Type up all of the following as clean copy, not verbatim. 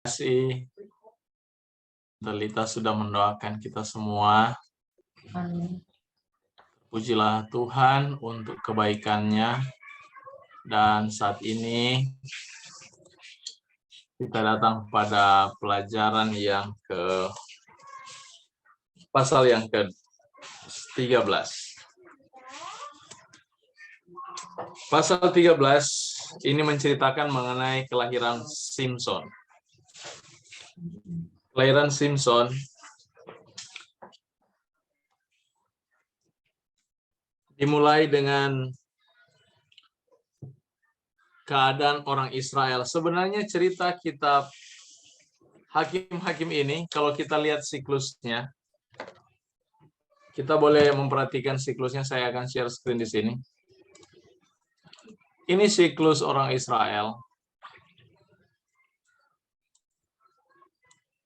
kasih Delita sudah mendoakan kita semua. Amin. Pujilah Tuhan untuk kebaikannya. Dan saat ini kita datang pada pelajaran yang pasal yang ke-13. Pasal 13 ini menceritakan mengenai kelahiran Simson. Kelahiran Simson dimulai dengan keadaan orang Israel. Sebenarnya cerita kitab Hakim-Hakim ini, kalau kita lihat siklusnya, kita boleh memperhatikan siklusnya. Saya akan share screen di sini. Ini siklus orang Israel.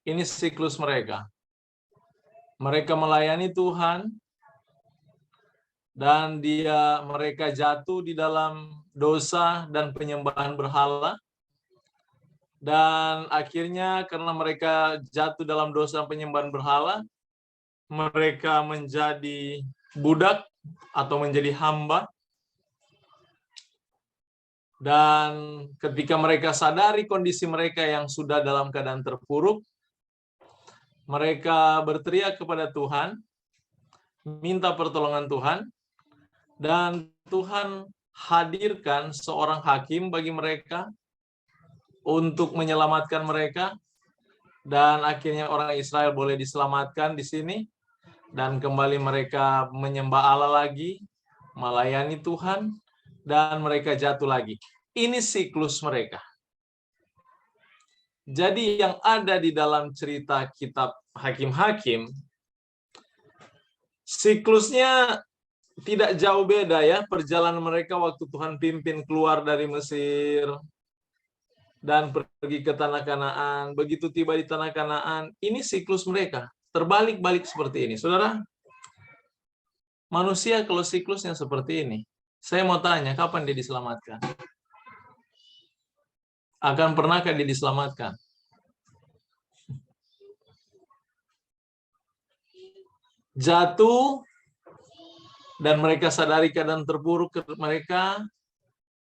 Ini siklus mereka. Mereka melayani Tuhan, dan mereka jatuh di dalam dosa dan penyembahan berhala. Dan akhirnya karena mereka jatuh dalam dosa dan penyembahan berhala, mereka menjadi budak atau menjadi hamba. Dan ketika mereka sadari kondisi mereka yang sudah dalam keadaan terpuruk, mereka berteriak kepada Tuhan, minta pertolongan Tuhan, dan Tuhan hadirkan seorang hakim bagi mereka untuk menyelamatkan mereka, dan akhirnya orang Israel boleh diselamatkan di sini, dan kembali mereka menyembah Allah lagi, melayani Tuhan, dan mereka jatuh lagi. Ini siklus mereka. Jadi yang ada di dalam cerita kitab Hakim-Hakim, siklusnya tidak jauh beda ya, perjalanan mereka waktu Tuhan pimpin keluar dari Mesir dan pergi ke tanah Kanaan. Begitu tiba di tanah Kanaan, ini siklus mereka. Terbalik-balik seperti ini. Saudara, manusia kalau siklusnya seperti ini, saya mau tanya, kapan dia diselamatkan? Akan pernahkah dia diselamatkan? Jatuh, dan mereka sadari keadaan terburuk mereka,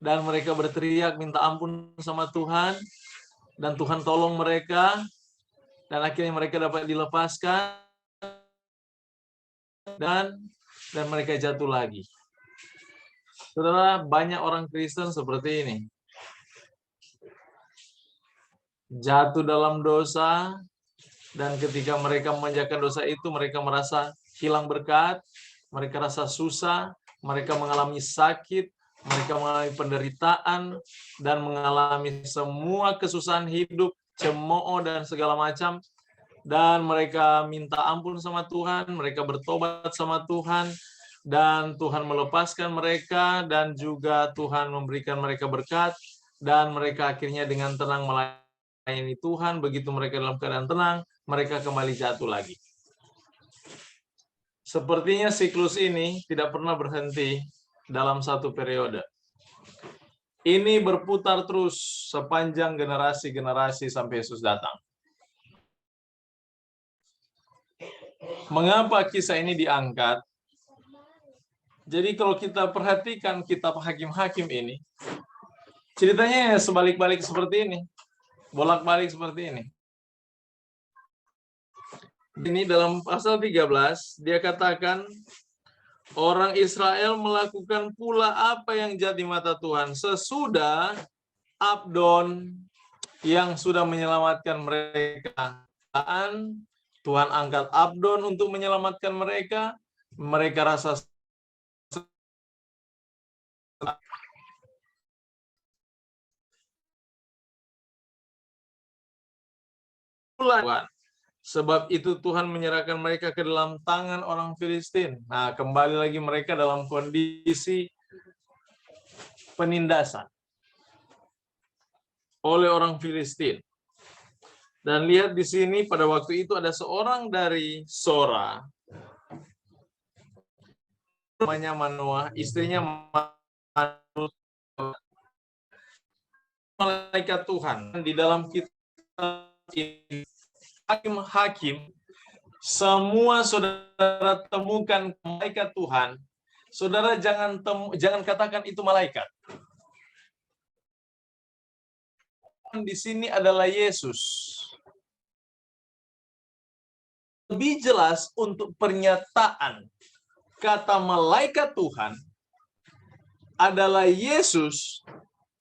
dan mereka berteriak minta ampun sama Tuhan, dan Tuhan tolong mereka, dan akhirnya mereka dapat dilepaskan, dan mereka jatuh lagi. Saudara, banyak orang Kristen seperti ini. Jatuh dalam dosa, dan ketika mereka memanjakan dosa itu, mereka merasa hilang berkat, mereka rasa susah, mereka mengalami sakit, mereka mengalami penderitaan, dan mengalami semua kesusahan hidup, cemooh, dan segala macam. Dan mereka minta ampun sama Tuhan, mereka bertobat sama Tuhan, dan Tuhan melepaskan mereka, dan juga Tuhan memberikan mereka berkat, dan mereka akhirnya dengan tenang melayani Tuhan. Begitu mereka dalam keadaan tenang, mereka kembali jatuh lagi. Sepertinya siklus ini tidak pernah berhenti dalam satu periode. Ini berputar terus sepanjang generasi-generasi sampai Yesus datang. Mengapa kisah ini diangkat? Jadi kalau kita perhatikan kitab Hakim-Hakim ini, ceritanya sebalik-balik seperti ini. Bolak-balik seperti ini. Ini dalam pasal 13, dia katakan, orang Israel melakukan pula apa yang jahat di mata Tuhan. Sesudah Abdon yang sudah menyelamatkan mereka, Tuhan angkat Abdon untuk menyelamatkan mereka. Mereka rasa Tuhan. Sebab itu Tuhan menyerahkan mereka ke dalam tangan orang Filistin. Nah, kembali lagi mereka dalam kondisi penindasan oleh orang Filistin. Dan lihat di sini pada waktu itu ada seorang dari Sora, namanya Manoah, istrinya malaikat Tuhan. Di dalam kitab hakim-hakim, semua saudara temukan malaikat Tuhan, saudara jangan katakan itu malaikat. Di sini adalah Yesus. Lebih jelas untuk pernyataan kata malaikat Tuhan adalah Yesus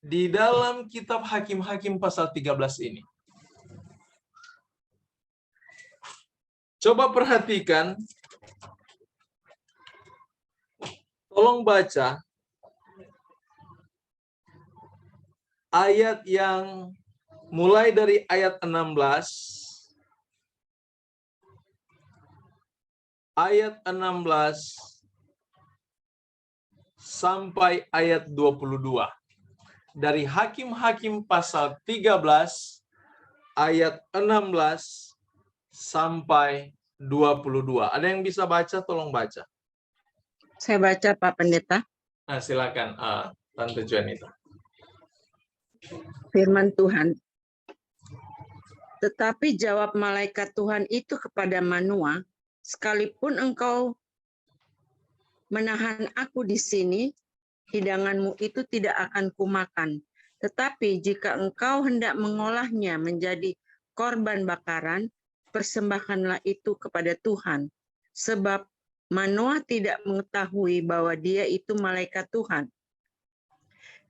di dalam kitab Hakim-Hakim pasal 13 ini. Coba perhatikan, tolong baca ayat yang mulai dari ayat 16, sampai ayat 22. Dari Hakim-Hakim pasal 13 ayat 16 sampai 22. Ada yang bisa baca? Tolong baca. Saya baca, Pak Pendeta. Nah, silakan, Tante Juanita. Firman Tuhan. Tetapi jawab malaikat Tuhan itu kepada Manoa, sekalipun engkau menahan aku di sini, hidanganmu itu tidak akan kumakan. Tetapi jika engkau hendak mengolahnya menjadi korban bakaran, persembahkanlah itu kepada Tuhan. Sebab Manoa tidak mengetahui bahwa dia itu malaikat Tuhan.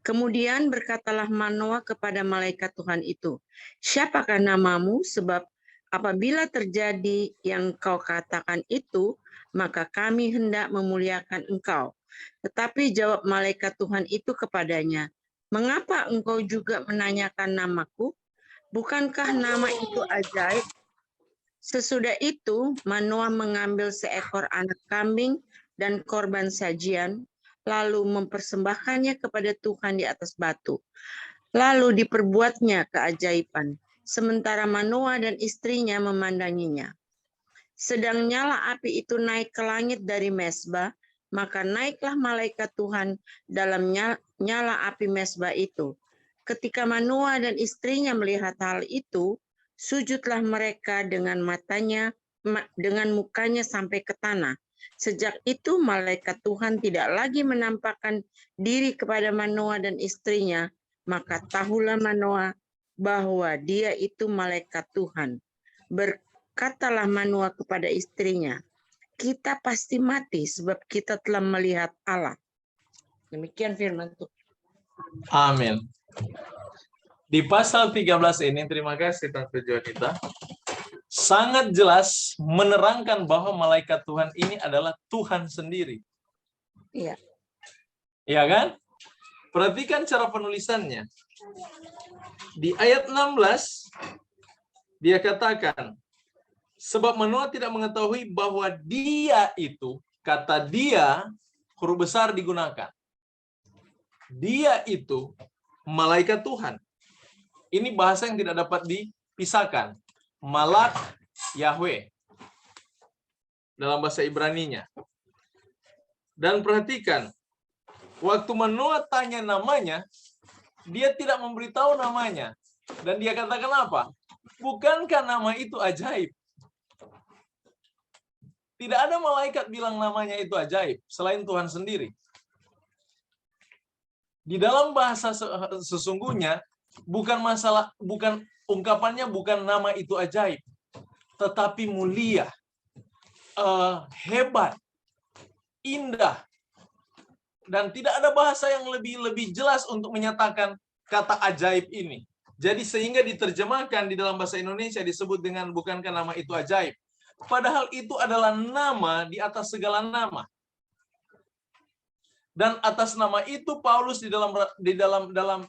Kemudian berkatalah Manoa kepada malaikat Tuhan itu, siapakah namamu? Sebab apabila terjadi yang kau katakan itu, maka kami hendak memuliakan engkau. Tetapi jawab malaikat Tuhan itu kepadanya, mengapa engkau juga menanyakan namaku? Bukankah nama itu ajaib? Sesudah itu, Manoa mengambil seekor anak kambing dan korban sajian, lalu mempersembahkannya kepada Tuhan di atas batu. Lalu diperbuatnya keajaiban, sementara Manoa dan istrinya memandanginya. Sedang nyala api itu naik ke langit dari mezbah, maka naiklah malaikat Tuhan dalam nyala api mezbah itu. Ketika Manoa dan istrinya melihat hal itu, sujudlah mereka dengan mukanya sampai ke tanah. Sejak itu malaikat Tuhan tidak lagi menampakkan diri kepada Manoa dan istrinya, maka tahulah Manoa bahwa dia itu malaikat Tuhan. Berkatalah Manoa kepada istrinya, kita pasti mati sebab kita telah melihat Allah. Demikian firman Tuhan. Amin. Di pasal 13 ini, terima kasih Tante Juanita, sangat jelas menerangkan bahwa malaikat Tuhan ini adalah Tuhan sendiri. Iya. Iya kan? Perhatikan cara penulisannya. Di ayat 16, dia katakan, sebab Manoa tidak mengetahui bahwa dia itu, kata dia, huruf besar digunakan. Dia itu malaikat Tuhan. Ini bahasa yang tidak dapat dipisahkan. Malak Yahweh dalam bahasa Ibraninya. Dan perhatikan, waktu Manoa tanya namanya, dia tidak memberitahu namanya. Dan dia katakan apa? Bukankah nama itu ajaib? Tidak ada malaikat bilang namanya itu ajaib selain Tuhan sendiri. Di dalam bahasa sesungguhnya, ungkapannya bukan nama itu ajaib, tetapi mulia, hebat, indah, dan tidak ada bahasa yang lebih jelas untuk menyatakan kata ajaib ini. Jadi sehingga diterjemahkan di dalam bahasa Indonesia disebut dengan bukankah nama itu ajaib. Padahal itu adalah nama di atas segala nama. Dan atas nama itu Paulus di dalam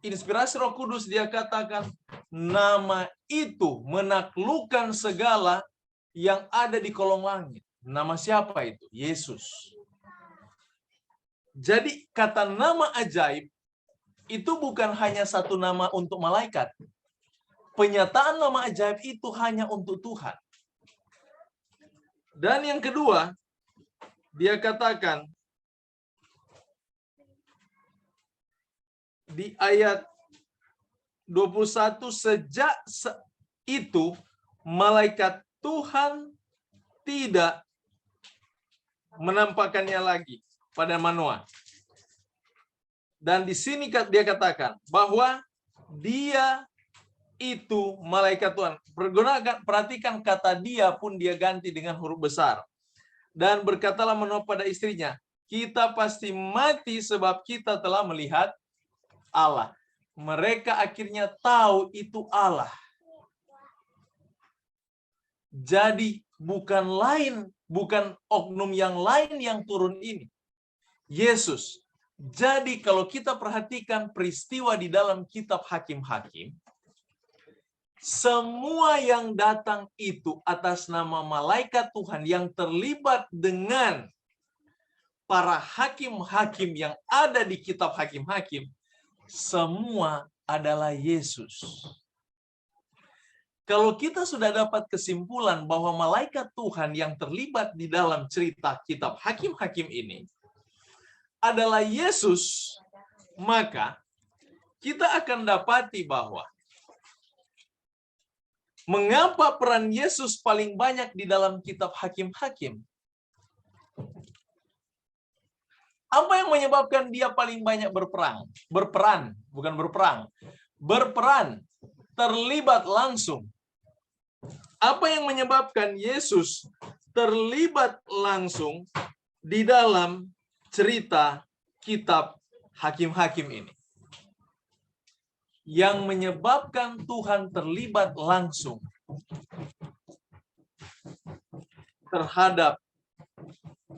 inspirasi Roh Kudus dia katakan nama itu menaklukkan segala yang ada di kolong langit. Nama siapa itu? Yesus. Jadi kata nama ajaib itu bukan hanya satu nama untuk malaikat. Penyataan nama ajaib itu hanya untuk Tuhan. Dan yang kedua, dia katakan di ayat 21, sejak itu malaikat Tuhan tidak menampakkannya lagi pada Manoah. Dan di sini dia katakan bahwa dia itu malaikat Tuhan. Perhatikan kata dia pun dia ganti dengan huruf besar. Dan berkatalah Manoah pada istrinya, kita pasti mati sebab kita telah melihat Allah. Mereka akhirnya tahu itu Allah. Jadi bukan oknum yang lain yang turun ini. Yesus. Jadi kalau kita perhatikan peristiwa di dalam kitab Hakim-Hakim, semua yang datang itu atas nama malaikat Tuhan yang terlibat dengan para hakim-hakim yang ada di kitab Hakim-Hakim, semua adalah Yesus. Kalau kita sudah dapat kesimpulan bahwa malaikat Tuhan yang terlibat di dalam cerita kitab Hakim-Hakim ini adalah Yesus, maka kita akan dapati bahwa mengapa peran Yesus paling banyak di dalam kitab Hakim-Hakim? Apa yang menyebabkan dia paling banyak berperan, terlibat langsung. Apa yang menyebabkan Yesus terlibat langsung di dalam cerita kitab Hakim-Hakim ini? Yang menyebabkan Tuhan terlibat langsung terhadap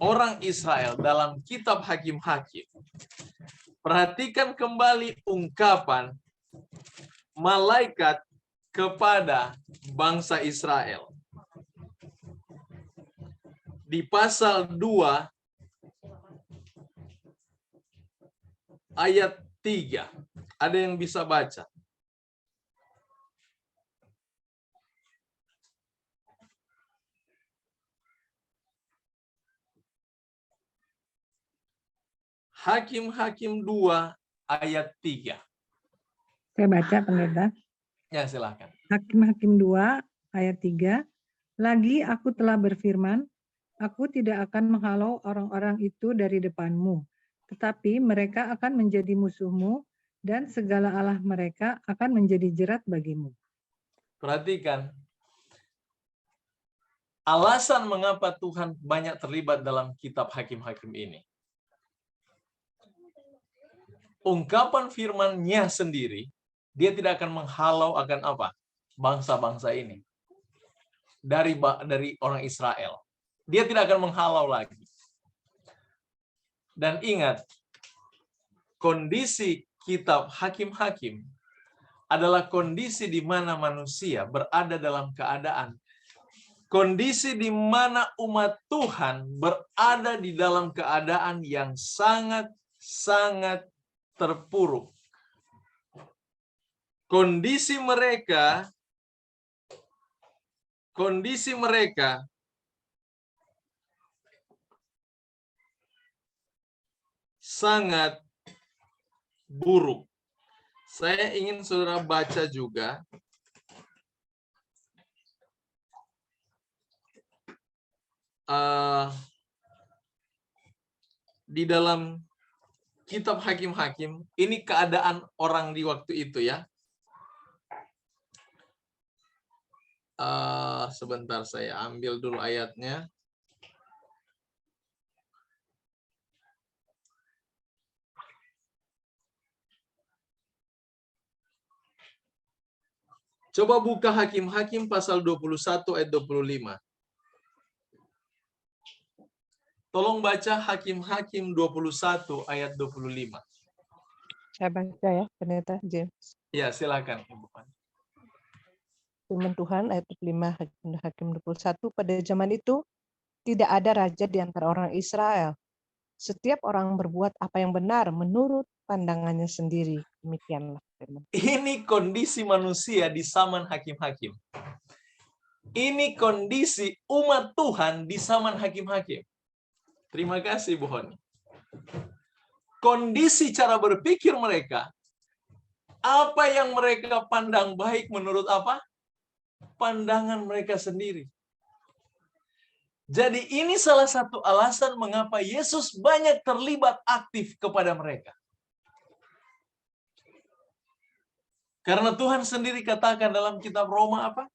orang Israel dalam kitab Hakim-Hakim. Perhatikan kembali ungkapan malaikat kepada bangsa Israel. Di pasal 2 ayat 3. Ada yang bisa baca? Hakim-Hakim 2 ayat 3. Saya baca, Pendeta. Ya, silakan. Hakim-Hakim 2 ayat 3. Lagi aku telah berfirman, aku tidak akan menghalau orang-orang itu dari depanmu, tetapi mereka akan menjadi musuhmu dan segala Allah mereka akan menjadi jerat bagimu. Perhatikan. Alasan mengapa Tuhan banyak terlibat dalam kitab Hakim-Hakim ini. Ungkapan firman-Nya sendiri, dia tidak akan menghalau akan apa? Bangsa-bangsa ini. Dari orang Israel. Dia tidak akan menghalau lagi. Dan ingat, kondisi kitab Hakim-Hakim adalah kondisi di mana manusia berada dalam keadaan. Kondisi di mana umat Tuhan berada di dalam keadaan yang sangat-sangat terpuruk. Kondisi mereka sangat buruk. Saya ingin saudara baca juga di dalam kitab Hakim-Hakim, ini keadaan orang di waktu itu ya. Sebentar saya ambil dulu ayatnya. Coba buka Hakim-Hakim pasal 21 ayat 25. Tolong baca Hakim-Hakim 21 ayat 25. Saya baca ya, Pendeta James. Ya, silakan Ibu. Firman Tuhan ayat 25 Hakim 21, pada zaman itu tidak ada raja di antara orang Israel. Setiap orang berbuat apa yang benar menurut pandangannya sendiri. Demikianlah firman. Ini kondisi manusia di zaman Hakim-Hakim. Ini kondisi umat Tuhan di zaman Hakim-Hakim. Terima kasih Bu Honi. Kondisi cara berpikir mereka Apa yang mereka pandang baik menurut apa? Pandangan mereka sendiri. Jadi ini salah satu alasan mengapa Yesus banyak terlibat aktif kepada mereka. Karena Tuhan sendiri katakan dalam kitab Roma apa?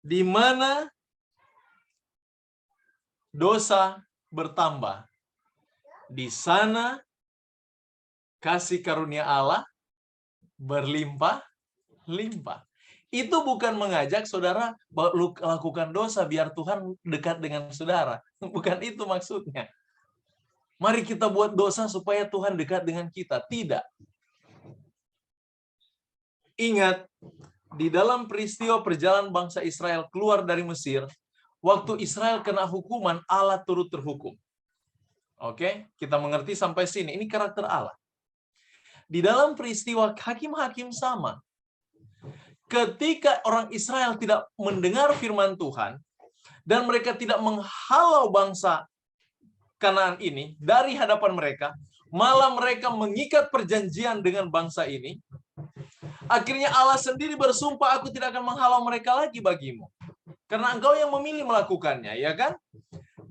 Di mana dosa bertambah, di sana kasih karunia Allah berlimpah-limpah. Itu bukan mengajak saudara lakukan dosa biar Tuhan dekat dengan saudara. Bukan itu maksudnya. Mari kita buat dosa supaya Tuhan dekat dengan kita. Tidak. Ingat, di dalam peristiwa perjalanan bangsa Israel keluar dari Mesir, waktu Israel kena hukuman, Allah turut terhukum. Oke, kita mengerti sampai sini. Ini karakter Allah. Di dalam peristiwa hakim-hakim sama. Ketika orang Israel tidak mendengar firman Tuhan, dan mereka tidak menghalau bangsa Kanaan ini dari hadapan mereka, malah mereka mengikat perjanjian dengan bangsa ini, akhirnya Allah sendiri bersumpah, aku tidak akan menghalau mereka lagi bagimu. Karena engkau yang memilih melakukannya, ya kan?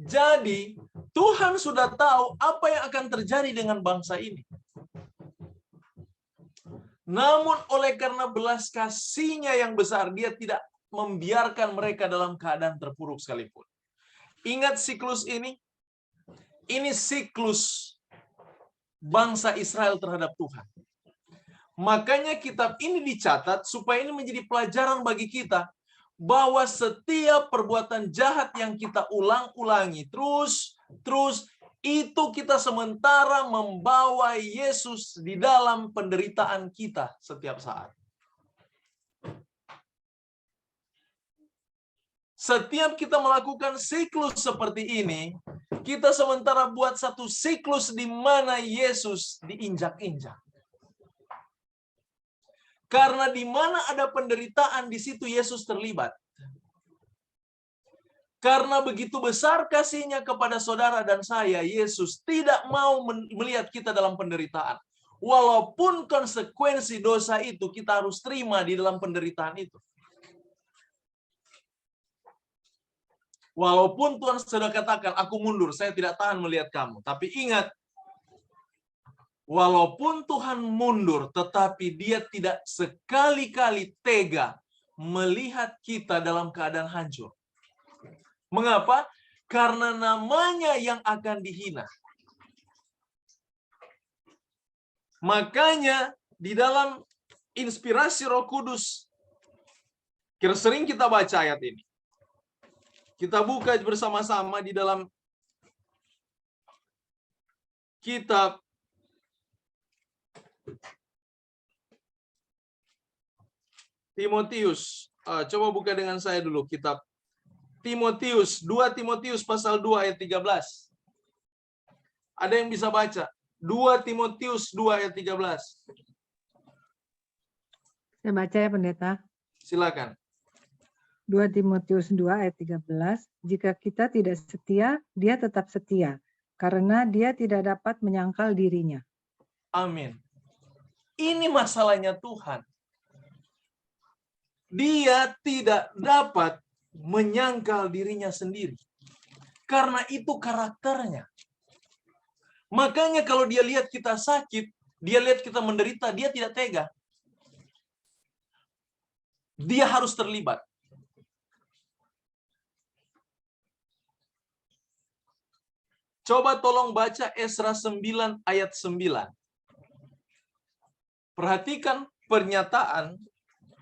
Jadi, Tuhan sudah tahu apa yang akan terjadi dengan bangsa ini. Namun oleh karena belas kasih-Nya yang besar, Dia tidak membiarkan mereka dalam keadaan terpuruk sekalipun. Ingat siklus ini? Ini siklus bangsa Israel terhadap Tuhan. Makanya kitab ini dicatat supaya ini menjadi pelajaran bagi kita bahwa setiap perbuatan jahat yang kita ulang-ulangi terus itu kita sementara membawa Yesus di dalam penderitaan kita setiap saat. Setiap kita melakukan siklus seperti ini, kita sementara buat satu siklus di mana Yesus diinjak-injak. Karena di mana ada penderitaan, di situ Yesus terlibat. Karena begitu besar kasih-Nya kepada saudara dan saya, Yesus tidak mau melihat kita dalam penderitaan. Walaupun konsekuensi dosa itu kita harus terima di dalam penderitaan itu. Walaupun Tuhan sudah katakan, aku mundur, saya tidak tahan melihat kamu. Tapi ingat, walaupun Tuhan mundur, tetapi Dia tidak sekali-kali tega melihat kita dalam keadaan hancur. Mengapa? Karena namanya yang akan dihina. Makanya di dalam inspirasi Roh Kudus, sering kita baca ayat ini. Kita buka bersama-sama di dalam kitab Timotius. Coba buka dengan saya dulu kitab Timotius, 2 Timotius pasal 2 ayat 13. Ada yang bisa baca? 2 Timotius 2 ayat 13. Saya baca ya pendeta. Silakan. 2 Timotius 2 ayat 13. Jika kita tidak setia, Dia tetap setia, karena Dia tidak dapat menyangkal dirinya. Amin. Ini masalahnya Tuhan. Dia tidak dapat menyangkal dirinya sendiri. Karena itu karakternya. Makanya kalau Dia lihat kita sakit, Dia lihat kita menderita, Dia tidak tega. Dia harus terlibat. Coba tolong baca Esra 9 ayat 9. Perhatikan pernyataan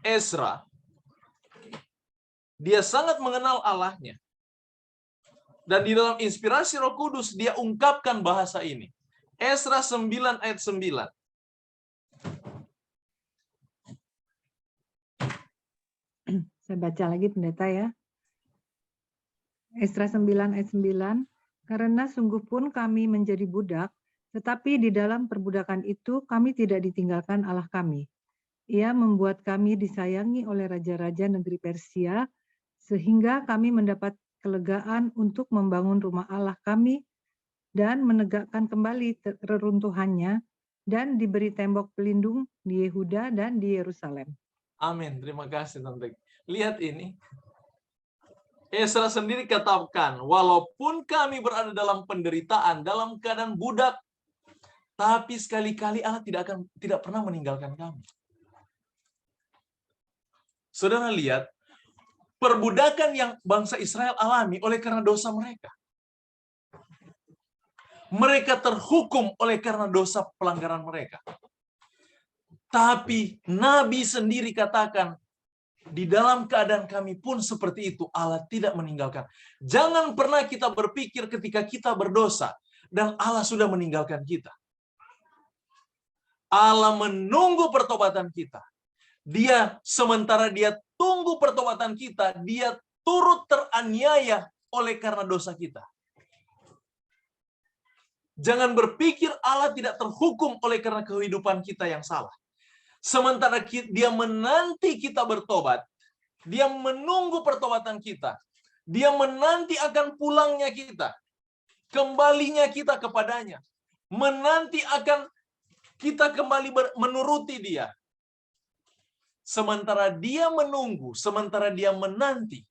Esra. Dia sangat mengenal Allahnya. Dan di dalam inspirasi Roh Kudus, dia ungkapkan bahasa ini. Esra 9 ayat 9. Saya baca lagi pendeta ya. Esra 9 ayat 9. Karena sungguh pun kami menjadi budak, tetapi di dalam perbudakan itu kami tidak ditinggalkan Allah kami. Ia membuat kami disayangi oleh raja-raja negeri Persia, sehingga kami mendapat kelegaan untuk membangun rumah Allah kami dan menegakkan kembali reruntuhannya dan diberi tembok pelindung di Yehuda dan di Yerusalem. Amin. Terima kasih, Tante. Lihat ini. Esra sendiri katakan, walaupun kami berada dalam penderitaan, dalam keadaan budak, tapi sekali-kali Allah tidak pernah meninggalkan kami. Saudara lihat, perbudakan yang bangsa Israel alami oleh karena dosa mereka. Mereka terhukum oleh karena dosa pelanggaran mereka. Tapi Nabi sendiri katakan, di dalam keadaan kami pun seperti itu, Allah tidak meninggalkan. Jangan pernah kita berpikir ketika kita berdosa, dan Allah sudah meninggalkan kita. Allah menunggu pertobatan kita. Sementara dia tunggu pertobatan kita, dia turut teraniaya oleh karena dosa kita. Jangan berpikir Allah tidak terhukum oleh karena kehidupan kita yang salah. Sementara dia menanti kita bertobat, dia menunggu pertobatan kita, dia menanti akan pulangnya kita, kembalinya kita kepadanya, menanti akan kita kembali menuruti dia. Sementara dia menunggu, sementara dia menanti,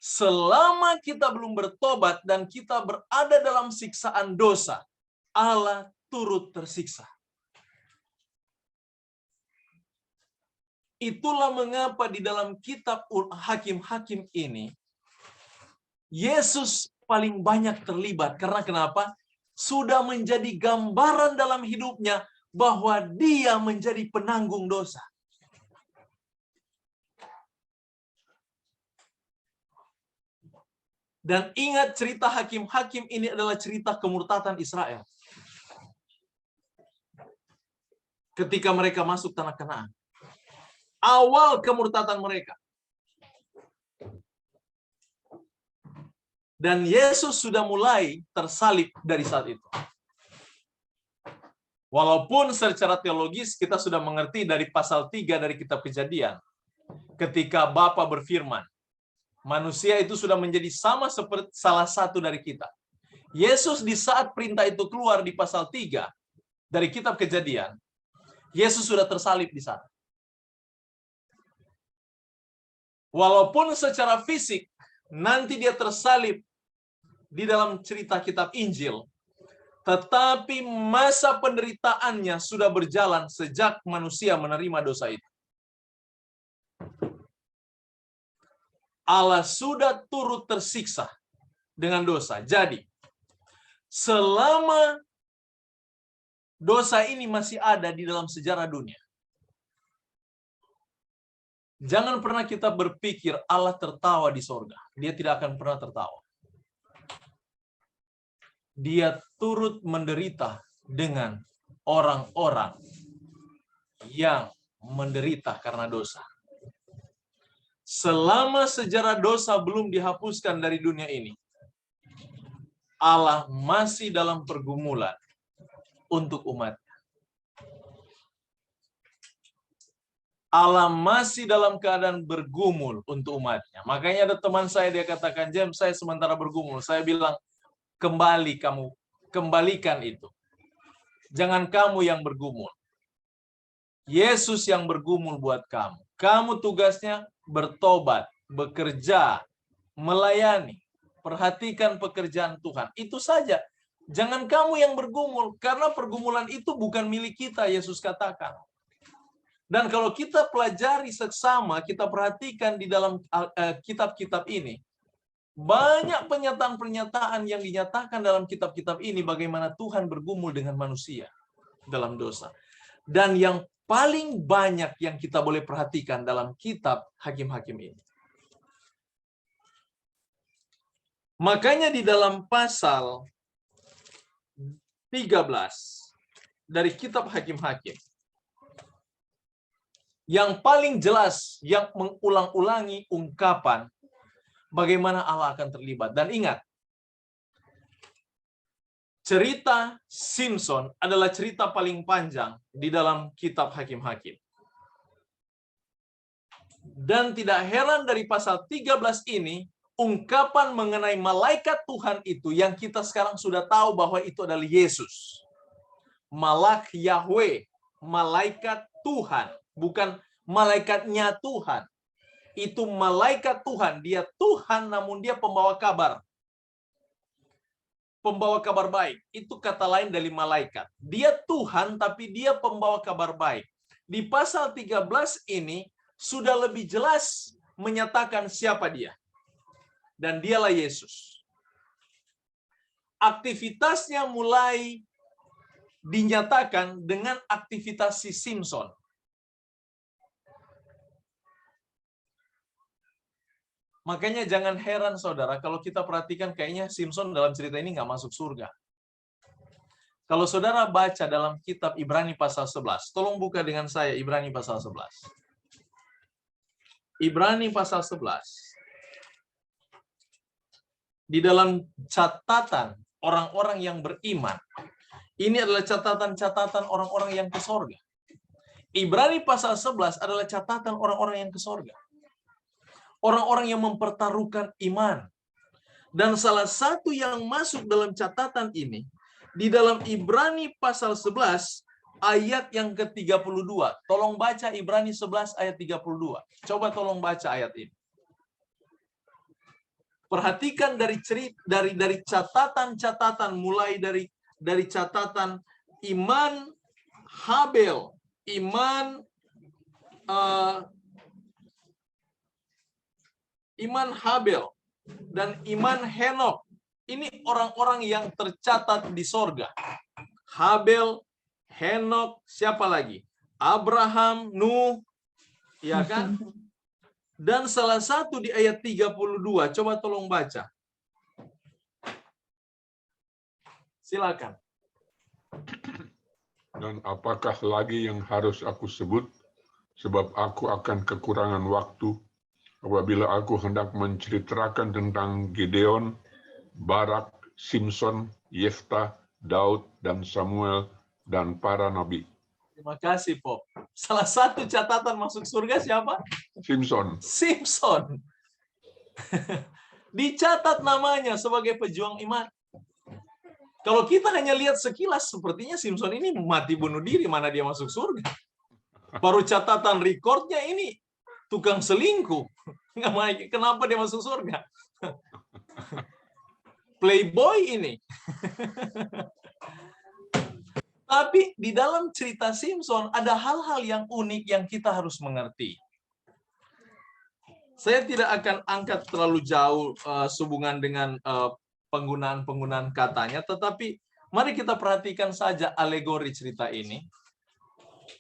selama kita belum bertobat dan kita berada dalam siksaan dosa, Allah turut tersiksa. Itulah mengapa di dalam kitab Hakim-Hakim ini, Yesus paling banyak terlibat. Karena kenapa? Sudah menjadi gambaran dalam hidupnya bahwa dia menjadi penanggung dosa. Dan ingat, cerita Hakim-Hakim ini adalah cerita kemurtatan Israel. Ketika mereka masuk tanah Kanaan. Awal kemurtatan mereka. Dan Yesus sudah mulai tersalib dari saat itu. Walaupun secara teologis kita sudah mengerti dari pasal 3 dari kitab Kejadian. Ketika Bapa berfirman, manusia itu sudah menjadi sama seperti salah satu dari kita. Yesus di saat perintah itu keluar di pasal 3 dari kitab Kejadian, Yesus sudah tersalib di sana. Walaupun secara fisik nanti dia tersalib di dalam cerita kitab Injil, tetapi masa penderitaannya sudah berjalan sejak manusia menerima dosa itu. Allah sudah turut tersiksa dengan dosa. Jadi, selama dosa ini masih ada di dalam sejarah dunia, jangan pernah kita berpikir Allah tertawa di sorga. Dia tidak akan pernah tertawa. Dia turut menderita dengan orang-orang yang menderita karena dosa. Selama sejarah dosa belum dihapuskan dari dunia ini, Allah masih dalam pergumulan untuk umat. Allah masih dalam keadaan bergumul untuk umatnya. Makanya ada teman saya, dia katakan, James, saya sementara bergumul. Saya bilang, kembalikan itu. Jangan kamu yang bergumul. Yesus yang bergumul buat kamu. Kamu tugasnya bertobat, bekerja, melayani, perhatikan pekerjaan Tuhan. Itu saja. Jangan kamu yang bergumul, karena pergumulan itu bukan milik kita, Yesus katakan. Dan kalau kita pelajari seksama, kita perhatikan di dalam kitab-kitab ini, banyak pernyataan-pernyataan yang dinyatakan dalam kitab-kitab ini bagaimana Tuhan bergumul dengan manusia dalam dosa. Dan yang paling banyak yang kita boleh perhatikan dalam kitab Hakim-Hakim ini. Makanya di dalam pasal 13 dari kitab Hakim-Hakim, yang paling jelas, yang mengulang-ulangi ungkapan bagaimana Allah akan terlibat. Dan ingat, cerita Simson adalah cerita paling panjang di dalam kitab Hakim-Hakim. Dan tidak heran dari pasal 13 ini, ungkapan mengenai malaikat Tuhan itu yang kita sekarang sudah tahu bahwa itu adalah Yesus. Malak Yahweh, malaikat Tuhan, bukan malaikatnya Tuhan. Itu malaikat Tuhan, dia Tuhan namun dia pembawa kabar. Pembawa kabar baik, itu kata lain dari malaikat. Dia Tuhan tapi dia pembawa kabar baik. Di pasal 13 ini sudah lebih jelas menyatakan siapa dia. Dan dialah Yesus. Aktivitasnya mulai dinyatakan dengan aktivitas si Simson. Makanya jangan heran saudara, kalau kita perhatikan kayaknya Simson dalam cerita ini nggak masuk surga. Kalau saudara baca dalam kitab Ibrani pasal 11, tolong buka dengan saya Ibrani pasal 11. Ibrani pasal 11. Di dalam catatan orang-orang yang beriman, ini adalah catatan-catatan orang-orang yang ke sorga. Ibrani pasal 11 adalah catatan orang-orang yang ke sorga. Orang-orang yang mempertaruhkan iman. Dan salah satu yang masuk dalam catatan ini, di dalam Ibrani pasal 11, ayat yang ke-32. Tolong baca Ibrani 11 ayat 32. Coba tolong baca ayat ini. Perhatikan dari catatan-catatan, mulai dari catatan iman Habel, iman Habel dan iman Henok. Ini orang-orang yang tercatat di sorga. Habel, Henok, siapa lagi? Abraham, Nuh, ya kan? Dan salah satu di ayat 32, coba tolong baca. Silakan. Dan apakah lagi yang harus aku sebut? Sebab aku akan kekurangan waktu apabila aku hendak menceritakan tentang Gideon, Barak, Simson, Yefta, Daud, dan Samuel, dan para nabi. Terima kasih, Pop. Salah satu catatan masuk surga siapa? Simson. Simson. Dicatat namanya sebagai pejuang iman. Kalau kita hanya lihat sekilas, sepertinya Simson ini mati bunuh diri, mana dia masuk surga. Baru catatan rekornya ini tukang selingkuh. Kenapa dia masuk surga? Playboy ini. Tapi di dalam cerita Simson ada hal-hal yang unik yang kita harus mengerti. Saya tidak akan angkat terlalu jauh sehubungan dengan penggunaan katanya, tetapi mari kita perhatikan saja alegori cerita ini.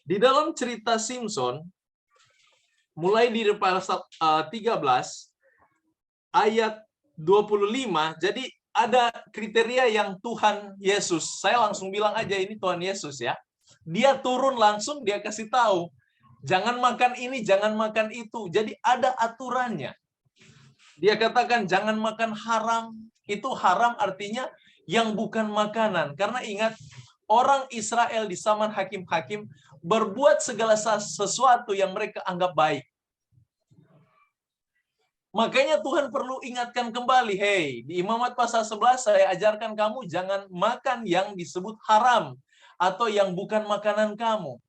Di dalam cerita Simson, mulai di pasal 13 ayat 25, jadi ada kriteria yang Tuhan Yesus, saya langsung bilang aja ini Tuhan Yesus ya. Dia turun langsung, dia kasih tahu, jangan makan ini, jangan makan itu. Jadi ada aturannya. Dia katakan jangan makan haram. Itu haram artinya yang bukan makanan. Karena ingat, orang Israel di zaman hakim-hakim berbuat segala sesuatu yang mereka anggap baik. Makanya Tuhan perlu ingatkan kembali, hey, di Imamat pasal 11 saya ajarkan kamu jangan makan yang disebut haram atau yang bukan makanan kamu.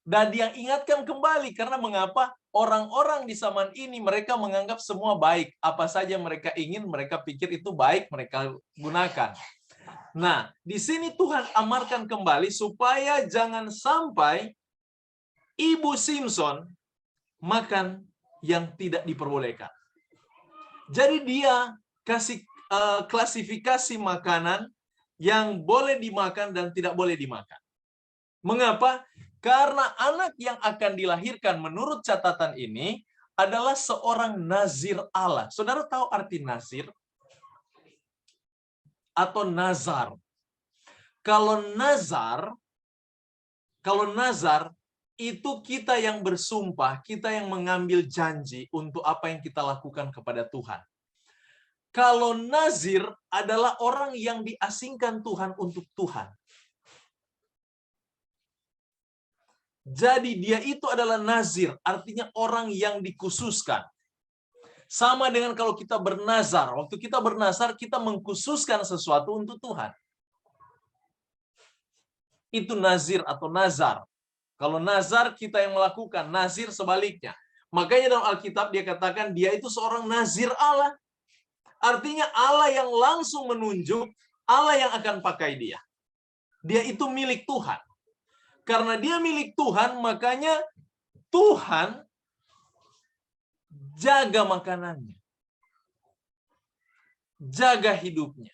Dan dia ingatkan kembali karena mengapa orang-orang di zaman ini mereka menganggap semua baik. Apa saja mereka ingin, mereka pikir itu baik, mereka gunakan. Nah, di sini Tuhan amarkan kembali supaya jangan sampai ibu Simson makan yang tidak diperbolehkan. Jadi dia kasih klasifikasi makanan yang boleh dimakan dan tidak boleh dimakan. Mengapa? Karena anak yang akan dilahirkan menurut catatan ini adalah seorang nazir Allah. Saudara tahu arti nazir? Atau nazar. Kalau nazar itu kita yang bersumpah, kita yang mengambil janji untuk apa yang kita lakukan kepada Tuhan. Kalau nazir adalah orang yang diasingkan Tuhan untuk Tuhan. Jadi dia itu adalah nazir, artinya orang yang dikhususkan. Sama dengan kalau kita bernazar. Waktu kita bernazar, kita mengkhususkan sesuatu untuk Tuhan. Itu nazir atau nazar. Kalau nazar kita yang melakukan, nazir sebaliknya. Makanya dalam Alkitab dia katakan dia itu seorang nazir Allah. Artinya Allah yang langsung menunjuk, Allah yang akan pakai dia. Dia itu milik Tuhan. Karena dia milik Tuhan, makanya Tuhan jaga makanannya. Jaga hidupnya.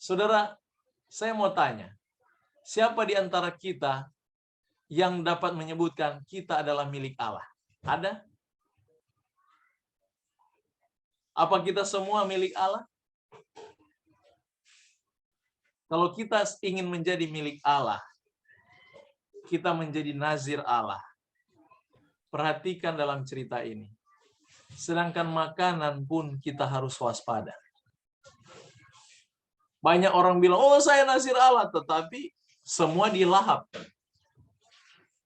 Saudara, saya mau tanya, siapa di antara kita yang dapat menyebutkan kita adalah milik Allah? Ada? Apa kita semua milik Allah? Kalau kita ingin menjadi milik Allah, kita menjadi nazir Allah. Perhatikan dalam cerita ini. Sedangkan makanan pun kita harus waspada. Banyak orang bilang, oh saya nazir Allah, tetapi semua dilahap.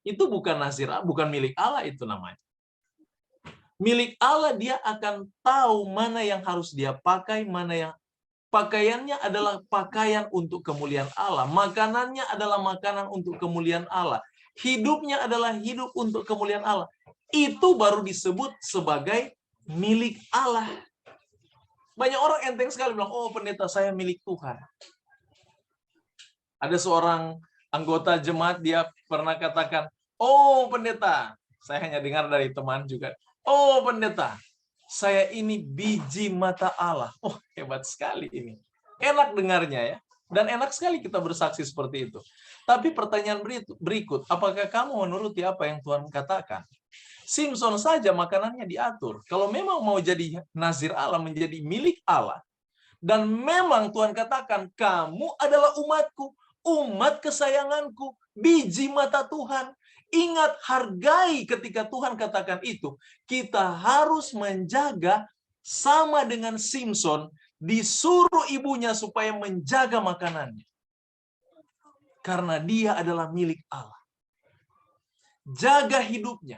Itu bukan nazir, bukan milik Allah itu namanya. Milik Allah dia akan tahu mana yang harus dia pakai, mana yang pakaiannya adalah pakaian untuk kemuliaan Allah. Makanannya adalah makanan untuk kemuliaan Allah. Hidupnya adalah hidup untuk kemuliaan Allah. Itu baru disebut sebagai milik Allah. Banyak orang enteng sekali bilang, oh pendeta saya milik Tuhan. Ada seorang anggota jemaat, dia pernah katakan, oh pendeta, saya hanya dengar dari teman juga, oh pendeta, saya ini biji mata Allah. Oh hebat sekali ini. Enak dengarnya ya. Dan enak sekali kita bersaksi seperti itu. Tapi pertanyaan berikut, apakah kamu menuruti apa yang Tuhan katakan? Simpson saja makanannya diatur. Kalau memang mau jadi nazir Allah, menjadi milik Allah, dan memang Tuhan katakan, kamu adalah umatku, umat kesayanganku, biji mata Tuhan. Ingat, hargai ketika Tuhan katakan itu. Kita harus menjaga sama dengan Simpson, disuruh ibunya supaya menjaga makanannya. Karena dia adalah milik Allah. Jaga hidupnya.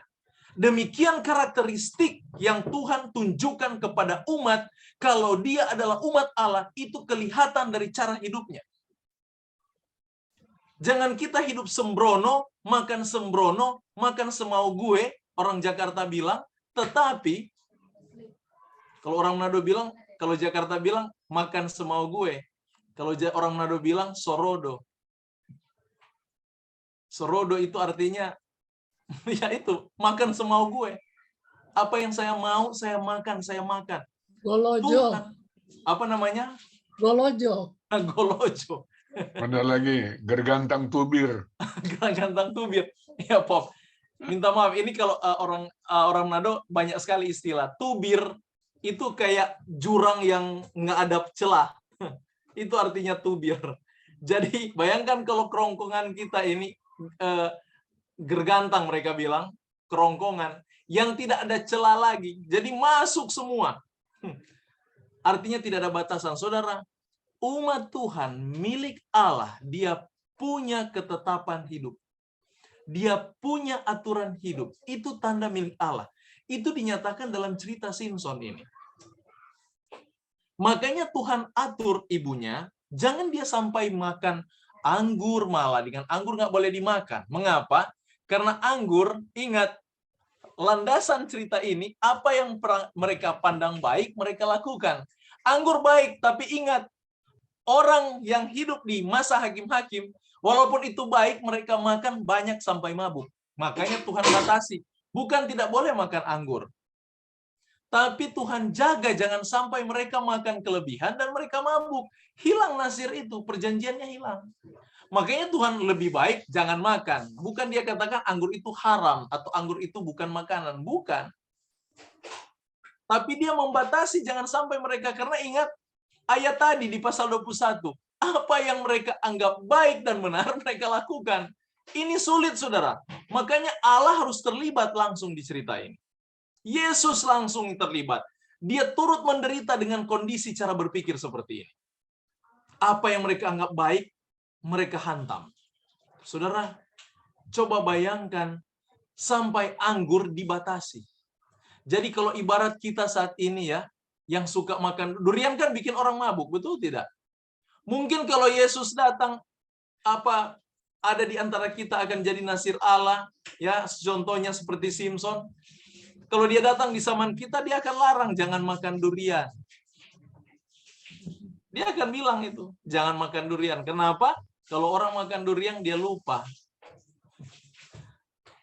Demikian karakteristik yang Tuhan tunjukkan kepada umat, kalau dia adalah umat Allah, itu kelihatan dari cara hidupnya. Jangan kita hidup sembrono, makan semau gue, orang Jakarta bilang, tetapi kalau orang Manado bilang, kalau Jakarta bilang makan semau gue. Kalau orang Manado bilang sorodo. Sorodo itu artinya ya itu, makan semau gue. Apa yang saya mau, saya makan. Golojo. Tuhan, apa namanya? Golojo. Golojo. Ada lagi, gergantang tubir. Gergantang tubir. Ya, Pop. Minta maaf, ini kalau orang Manado banyak sekali istilah. Tubir itu kayak jurang yang nggak ada celah. Itu artinya tubir. Jadi bayangkan kalau kerongkongan kita ini gergantang, mereka bilang, kerongkongan yang tidak ada celah lagi. Jadi masuk semua. Artinya tidak ada batasan. Saudara, umat Tuhan milik Allah, dia punya ketetapan hidup. Dia punya aturan hidup. Itu tanda milik Allah. Itu dinyatakan dalam cerita Simpson ini. Makanya Tuhan atur ibunya, jangan dia sampai makan anggur, malah dengan anggur nggak boleh dimakan. Mengapa? Karena anggur, ingat, landasan cerita ini, apa yang mereka pandang baik, mereka lakukan. Anggur baik, tapi ingat, orang yang hidup di masa hakim-hakim, walaupun itu baik, mereka makan banyak sampai mabuk. Makanya Tuhan batasi. Bukan tidak boleh makan anggur. Tapi Tuhan jaga jangan sampai mereka makan kelebihan dan mereka mabuk. Hilang nasir itu, perjanjiannya hilang. Makanya Tuhan lebih baik jangan makan. Bukan dia katakan anggur itu haram atau anggur itu bukan makanan. Bukan. Tapi dia membatasi jangan sampai mereka. Karena ingat ayat tadi di pasal 21. Apa yang mereka anggap baik dan benar mereka lakukan. Ini sulit, saudara. Makanya Allah harus terlibat langsung di cerita ini. Yesus langsung terlibat. Dia turut menderita dengan kondisi cara berpikir seperti ini. Apa yang mereka anggap baik, mereka hantam. Saudara, coba bayangkan sampai anggur dibatasi. Jadi kalau ibarat kita saat ini ya, yang suka makan durian kan bikin orang mabuk, betul tidak? Mungkin kalau Yesus datang, ada di antara kita akan jadi nasir Allah, ya, contohnya seperti Simson. Kalau dia datang di zaman kita, dia akan larang jangan makan durian. Dia akan bilang itu, jangan makan durian. Kenapa? Kalau orang makan durian, dia lupa.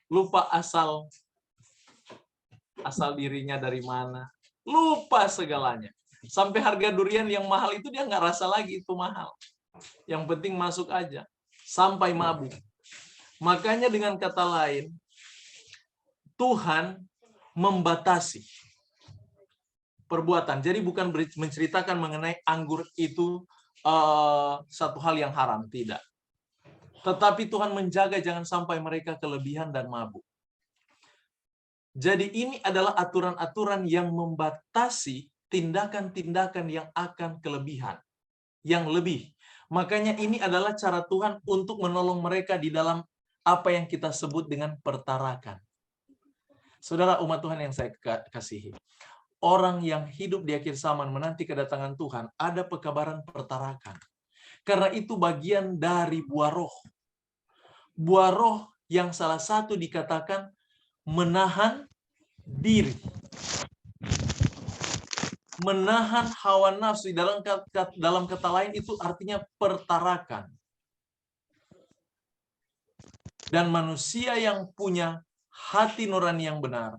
Lupa asal dirinya dari mana. Lupa segalanya. Sampai harga durian yang mahal itu dia nggak rasa lagi itu mahal. Yang penting masuk aja. Sampai mabuk. Makanya dengan kata lain, Tuhan membatasi perbuatan. Jadi bukan menceritakan mengenai anggur itu satu hal yang haram, tidak. Tetapi Tuhan menjaga jangan sampai mereka kelebihan dan mabuk. Jadi ini adalah aturan-aturan yang membatasi tindakan-tindakan yang akan kelebihan, yang lebih. Makanya ini adalah cara Tuhan untuk menolong mereka di dalam apa yang kita sebut dengan pertarakan. Saudara umat Tuhan yang saya kasihi, orang yang hidup di akhir zaman menanti kedatangan Tuhan, ada pekabaran pertarakan. Karena itu bagian dari buah roh. Buah roh yang salah satu dikatakan menahan diri. Menahan hawa nafsu. Dalam kata lain itu artinya pertarakan. Dan manusia yang punya hati nurani yang benar,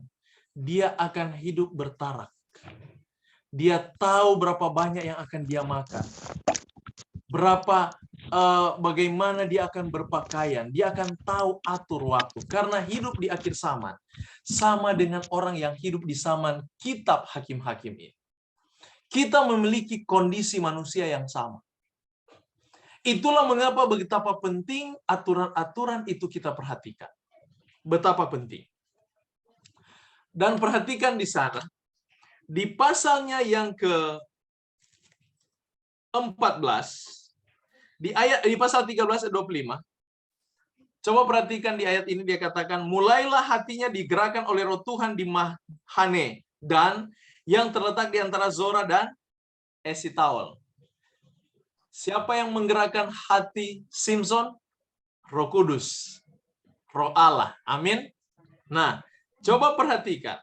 dia akan hidup bertarak. Dia tahu berapa banyak yang akan dia makan. Bagaimana dia akan berpakaian. Dia akan tahu atur waktu. Karena hidup di akhir zaman sama dengan orang yang hidup di zaman kitab hakim-hakim ini. Kita memiliki kondisi manusia yang sama. Itulah mengapa betapa penting aturan-aturan itu kita perhatikan. Betapa penting. Dan perhatikan di sana, di pasalnya yang ke-14, di pasal 13 ayat 25, coba perhatikan di ayat ini dia katakan, mulailah hatinya digerakkan oleh roh Tuhan di Mahane, dan yang terletak di antara Zora dan Esitaol. Siapa yang menggerakkan hati Simson? Roh Kudus. Roh Allah. Amin. Nah, coba perhatikan.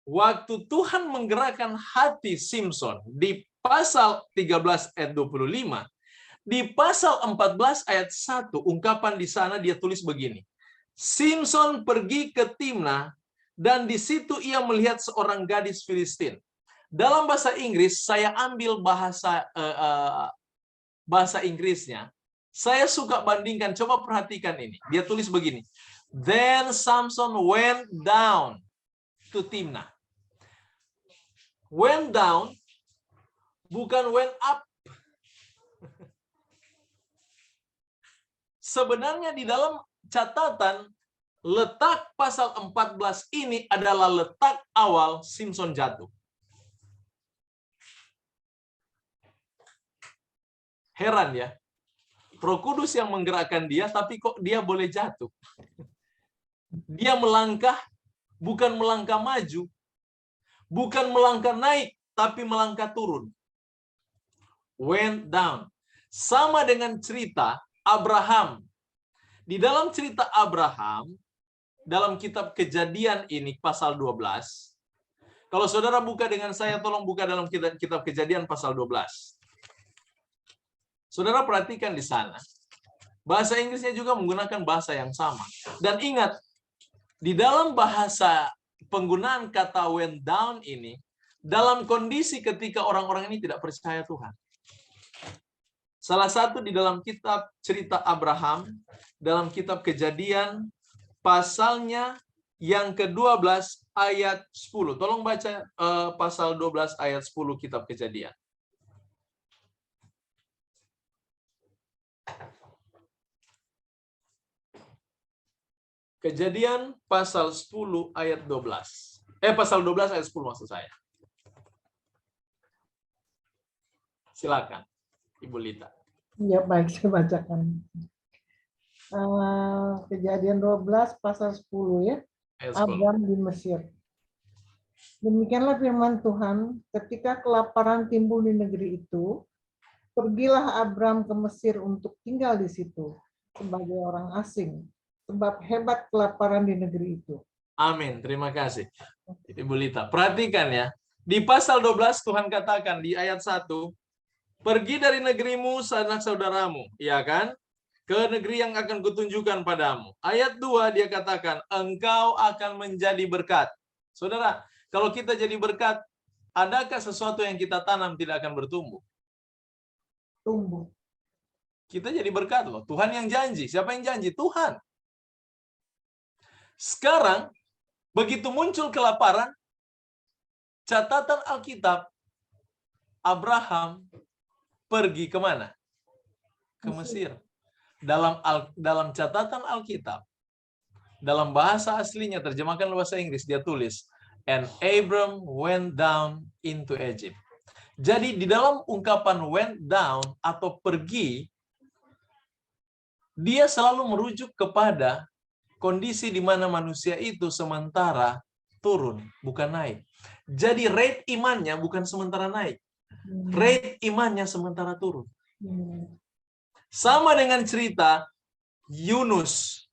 Waktu Tuhan menggerakkan hati Simson di pasal 13 ayat 25, di pasal 14 ayat 1, ungkapan di sana dia tulis begini. Simson pergi ke Timna dan di situ ia melihat seorang gadis Filistin. Dalam bahasa Inggris, saya ambil bahasa Inggrisnya. Saya suka bandingkan, coba perhatikan ini. Dia tulis begini. Then Samson went down to Timna. Went down, bukan went up. Sebenarnya di dalam catatan, letak pasal 14 ini adalah letak awal Simson jatuh. Heran ya. Roh Kudus yang menggerakkan dia, tapi kok dia boleh jatuh? Dia melangkah, bukan melangkah maju, bukan melangkah naik, tapi melangkah turun. Went down. Sama dengan cerita Abraham. Di dalam cerita Abraham, dalam kitab Kejadian ini, pasal 12, kalau saudara buka dengan saya, tolong buka dalam kitab Kejadian pasal 12. Saudara perhatikan di sana. Bahasa Inggrisnya juga menggunakan bahasa yang sama. Dan ingat, di dalam bahasa penggunaan kata went down ini, dalam kondisi ketika orang-orang ini tidak percaya Tuhan. Salah satu di dalam kitab cerita Abraham, dalam kitab Kejadian, pasalnya yang ke-12 ayat 10. Tolong baca pasal 12 ayat 10 kitab Kejadian. Kejadian pasal 10 ayat 12. Pasal 12 ayat 10 maksud saya. Silakan, Ibu Lita. Ya, baik, saya bacakan. Kejadian 12 pasal 10 ya. Abram di Mesir. Demikianlah firman Tuhan, ketika kelaparan timbul di negeri itu, Pergilah Abram ke Mesir untuk tinggal di situ sebagai orang asing, sebab hebat kelaparan di negeri itu. Amin. Terima kasih, Ibu Lita. Perhatikan ya. Di pasal 12 Tuhan katakan di ayat 1, pergi dari negerimu sanak saudaramu, ya kan? Ke negeri yang akan kutunjukkan padamu. Ayat 2 dia katakan, engkau akan menjadi berkat. Saudara, kalau kita jadi berkat, adakah sesuatu yang kita tanam tidak akan bertumbuh? Tumbuh. Kita jadi berkat loh. Tuhan yang janji. Siapa yang janji? Tuhan. Sekarang, begitu muncul kelaparan, catatan Alkitab, Abraham pergi kemana? Ke Mesir. Dalam catatan Alkitab, dalam bahasa aslinya, terjemahkan bahasa Inggris, dia tulis, and Abram went down into Egypt. Jadi di dalam ungkapan went down atau pergi, dia selalu merujuk kepada kondisi di mana manusia itu sementara turun, bukan naik. Jadi rate imannya bukan sementara naik. Rate imannya sementara turun. Sama dengan cerita Yunus.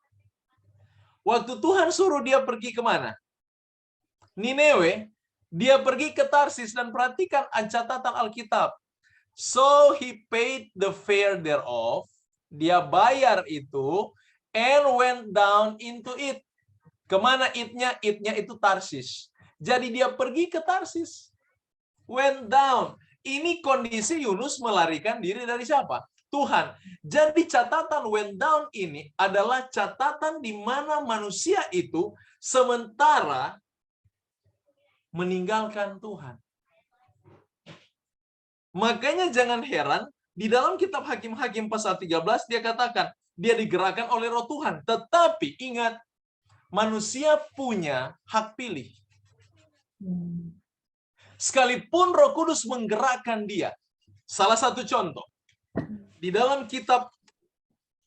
Waktu Tuhan suruh dia pergi kemana? Ninewe. Dia pergi ke Tarsis, dan perhatikan catatan Alkitab. So he paid the fare thereof. Dia bayar itu and went down into it. Kemana it-nya? It-nya itu Tarsis. Jadi dia pergi ke Tarsis. Went down. Ini kondisi Yunus melarikan diri dari siapa? Tuhan. Jadi catatan went down ini adalah catatan di mana manusia itu sementara meninggalkan Tuhan. Makanya jangan heran, di dalam kitab Hakim-Hakim pasal 13 dia katakan, dia digerakkan oleh Roh Tuhan. Tetapi ingat, manusia punya hak pilih. Sekalipun Roh Kudus menggerakkan dia. Salah satu contoh, di dalam kitab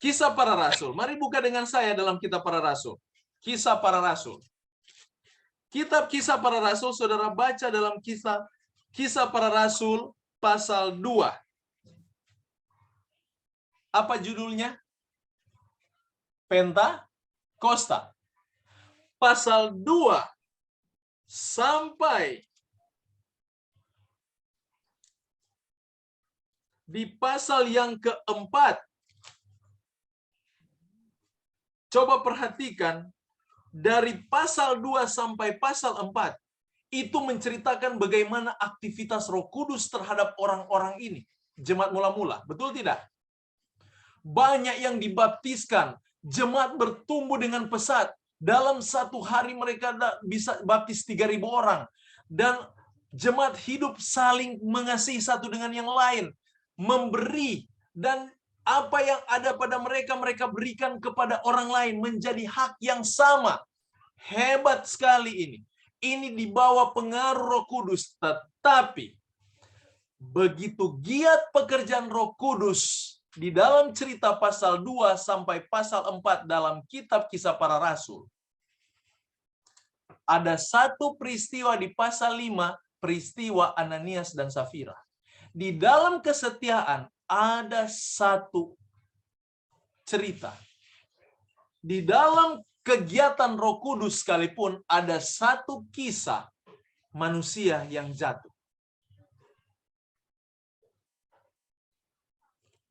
Kisah Para Rasul. Mari buka dengan saya dalam kitab Para Rasul. Kisah Para Rasul. Kitab Kisah Para Rasul, saudara baca dalam Kisah Para Rasul pasal 2. Apa judulnya? Pentakosta. Pasal 2 sampai di pasal yang keempat. Coba perhatikan, dari pasal 2 sampai pasal 4, itu menceritakan bagaimana aktivitas Roh Kudus terhadap orang-orang ini. Jemaat mula-mula, betul tidak? Banyak yang dibaptiskan, jemaat bertumbuh dengan pesat. Dalam satu hari mereka bisa baptis 3.000 orang. Dan jemaat hidup saling mengasihi satu dengan yang lain. Memberi, dan apa yang ada pada mereka, mereka berikan kepada orang lain menjadi hak yang sama. Hebat sekali ini. Ini di bawah pengaruh Roh Kudus. Tetapi begitu giat pekerjaan Roh Kudus di dalam cerita pasal 2 sampai pasal 4 dalam kitab Kisah Para Rasul. Ada satu peristiwa di pasal 5, peristiwa Ananias dan Safira. Di dalam kesetiaan ada satu cerita. Di dalam kegiatan Roh Kudus sekalipun ada satu kisah manusia yang jatuh.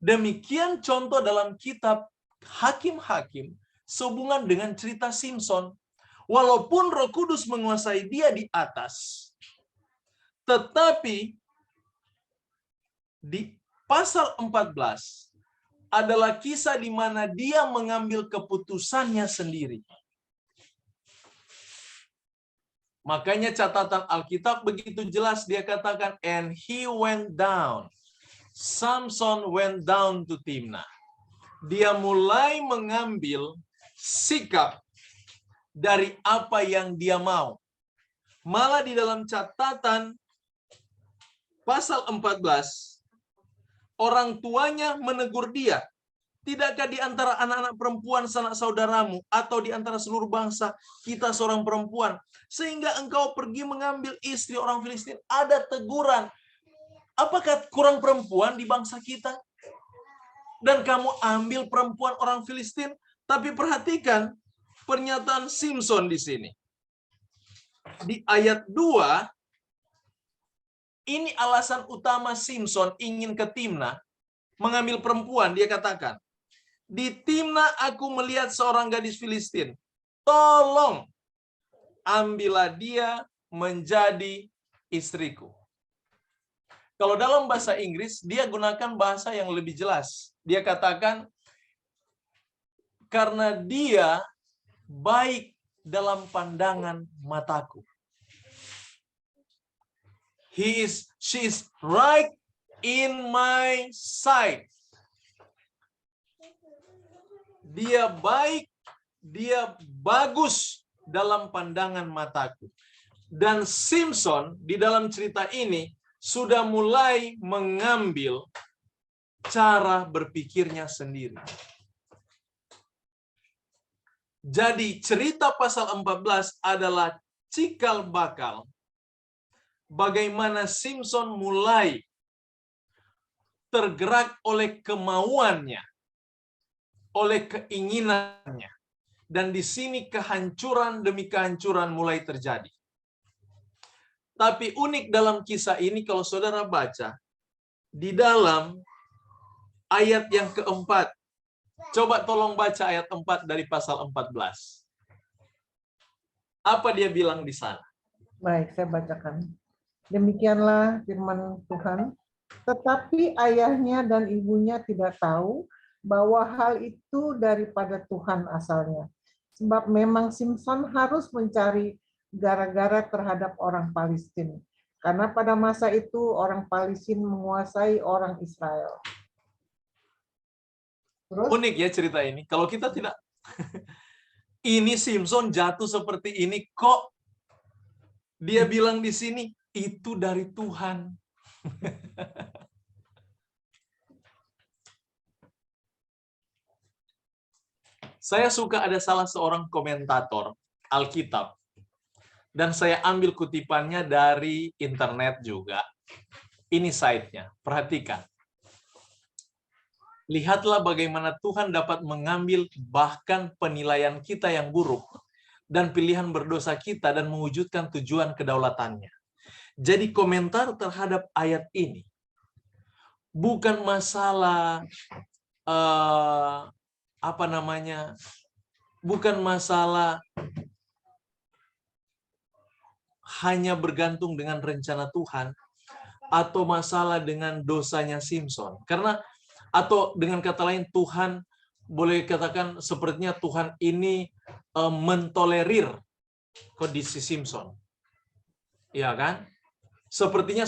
Demikian contoh dalam kitab Hakim-Hakim sehubungan dengan cerita Simson. Walaupun Roh Kudus menguasai dia di atas, tetapi di pasal 14 adalah kisah di mana dia mengambil keputusannya sendiri. Makanya catatan Alkitab begitu jelas, dia katakan, and he went down. Samson went down to Timnah. Dia mulai mengambil sikap dari apa yang dia mau. Malah di dalam catatan pasal 14, orang tuanya menegur dia. Tidakkah di antara anak-anak perempuan sanak saudaramu atau di antara seluruh bangsa kita seorang perempuan, sehingga engkau pergi mengambil istri orang Filistin? Ada teguran. Apakah kurang perempuan di bangsa kita? Dan kamu ambil perempuan orang Filistin, tapi perhatikan pernyataan Simson di sini. Di ayat 2, ini alasan utama Simson ingin ke Timna, mengambil perempuan. Dia katakan, di Timna aku melihat seorang gadis Filistin. Tolong, ambillah dia menjadi istriku. Kalau dalam bahasa Inggris, dia gunakan bahasa yang lebih jelas. Dia katakan, karena dia baik dalam pandangan mataku. She is right in my sight. Dia baik, dia bagus dalam pandangan mataku. Dan Simson di dalam cerita ini sudah mulai mengambil cara berpikirnya sendiri. Jadi cerita pasal 14 adalah cikal bakal bagaimana Simson mulai tergerak oleh kemauannya, oleh keinginannya. Dan di sini kehancuran demi kehancuran mulai terjadi. Tapi unik dalam kisah ini kalau saudara baca, di dalam ayat yang keempat, coba tolong baca ayat 4 dari pasal 14. Apa dia bilang di sana? Baik, saya bacakan. Demikianlah firman Tuhan. Tetapi ayahnya dan ibunya tidak tahu bahwa hal itu daripada Tuhan asalnya. Sebab memang Simson harus mencari gara-gara terhadap orang Palestina. Karena pada masa itu orang Palestina menguasai orang Israel. Terus? Unik ya cerita ini. Kalau kita tidak, ini Simson jatuh seperti ini kok dia bilang di sini itu dari Tuhan. Saya suka ada salah seorang komentator Alkitab. Dan saya ambil kutipannya dari internet juga. Ini site-nya. Perhatikan. Lihatlah bagaimana Tuhan dapat mengambil bahkan penilaian kita yang buruk dan pilihan berdosa kita dan mewujudkan tujuan kedaulatannya. Jadi komentar terhadap ayat ini bukan masalah bukan masalah hanya bergantung dengan rencana Tuhan atau masalah dengan dosanya Simson. Karena atau dengan kata lain Tuhan boleh katakan sepertinya Tuhan ini mentolerir kondisi Simson. Ya kan? Sepertinya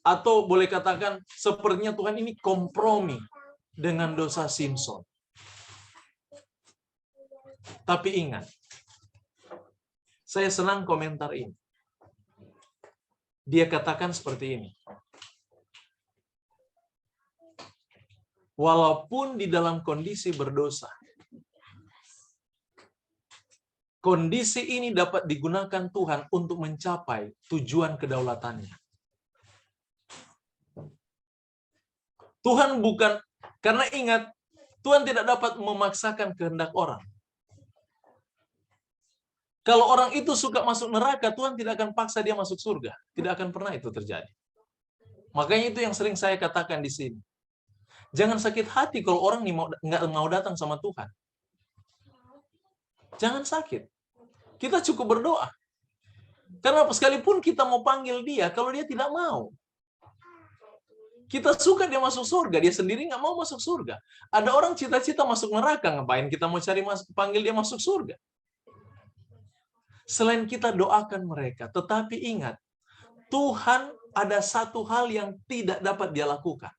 atau boleh katakan sepertinya Tuhan ini kompromi dengan dosa Simson. Tapi ingat, saya senang komentar ini. Dia katakan seperti ini. Walaupun di dalam kondisi berdosa, kondisi ini dapat digunakan Tuhan untuk mencapai tujuan kedaulatannya. Tuhan bukan, karena ingat, Tuhan tidak dapat memaksakan kehendak orang. Kalau orang itu suka masuk neraka, Tuhan tidak akan paksa dia masuk surga. Tidak akan pernah itu terjadi. Makanya itu yang sering saya katakan di sini. Jangan sakit hati kalau orang nggak mau datang sama Tuhan. Jangan sakit. Kita cukup berdoa. Karena sekalipun kita mau panggil dia, kalau dia tidak mau. Kita suka dia masuk surga, dia sendiri nggak mau masuk surga. Ada orang cita-cita masuk neraka, ngapain kita mau cari panggil dia masuk surga? Selain kita doakan mereka, tetapi ingat, Tuhan ada satu hal yang tidak dapat dia lakukan.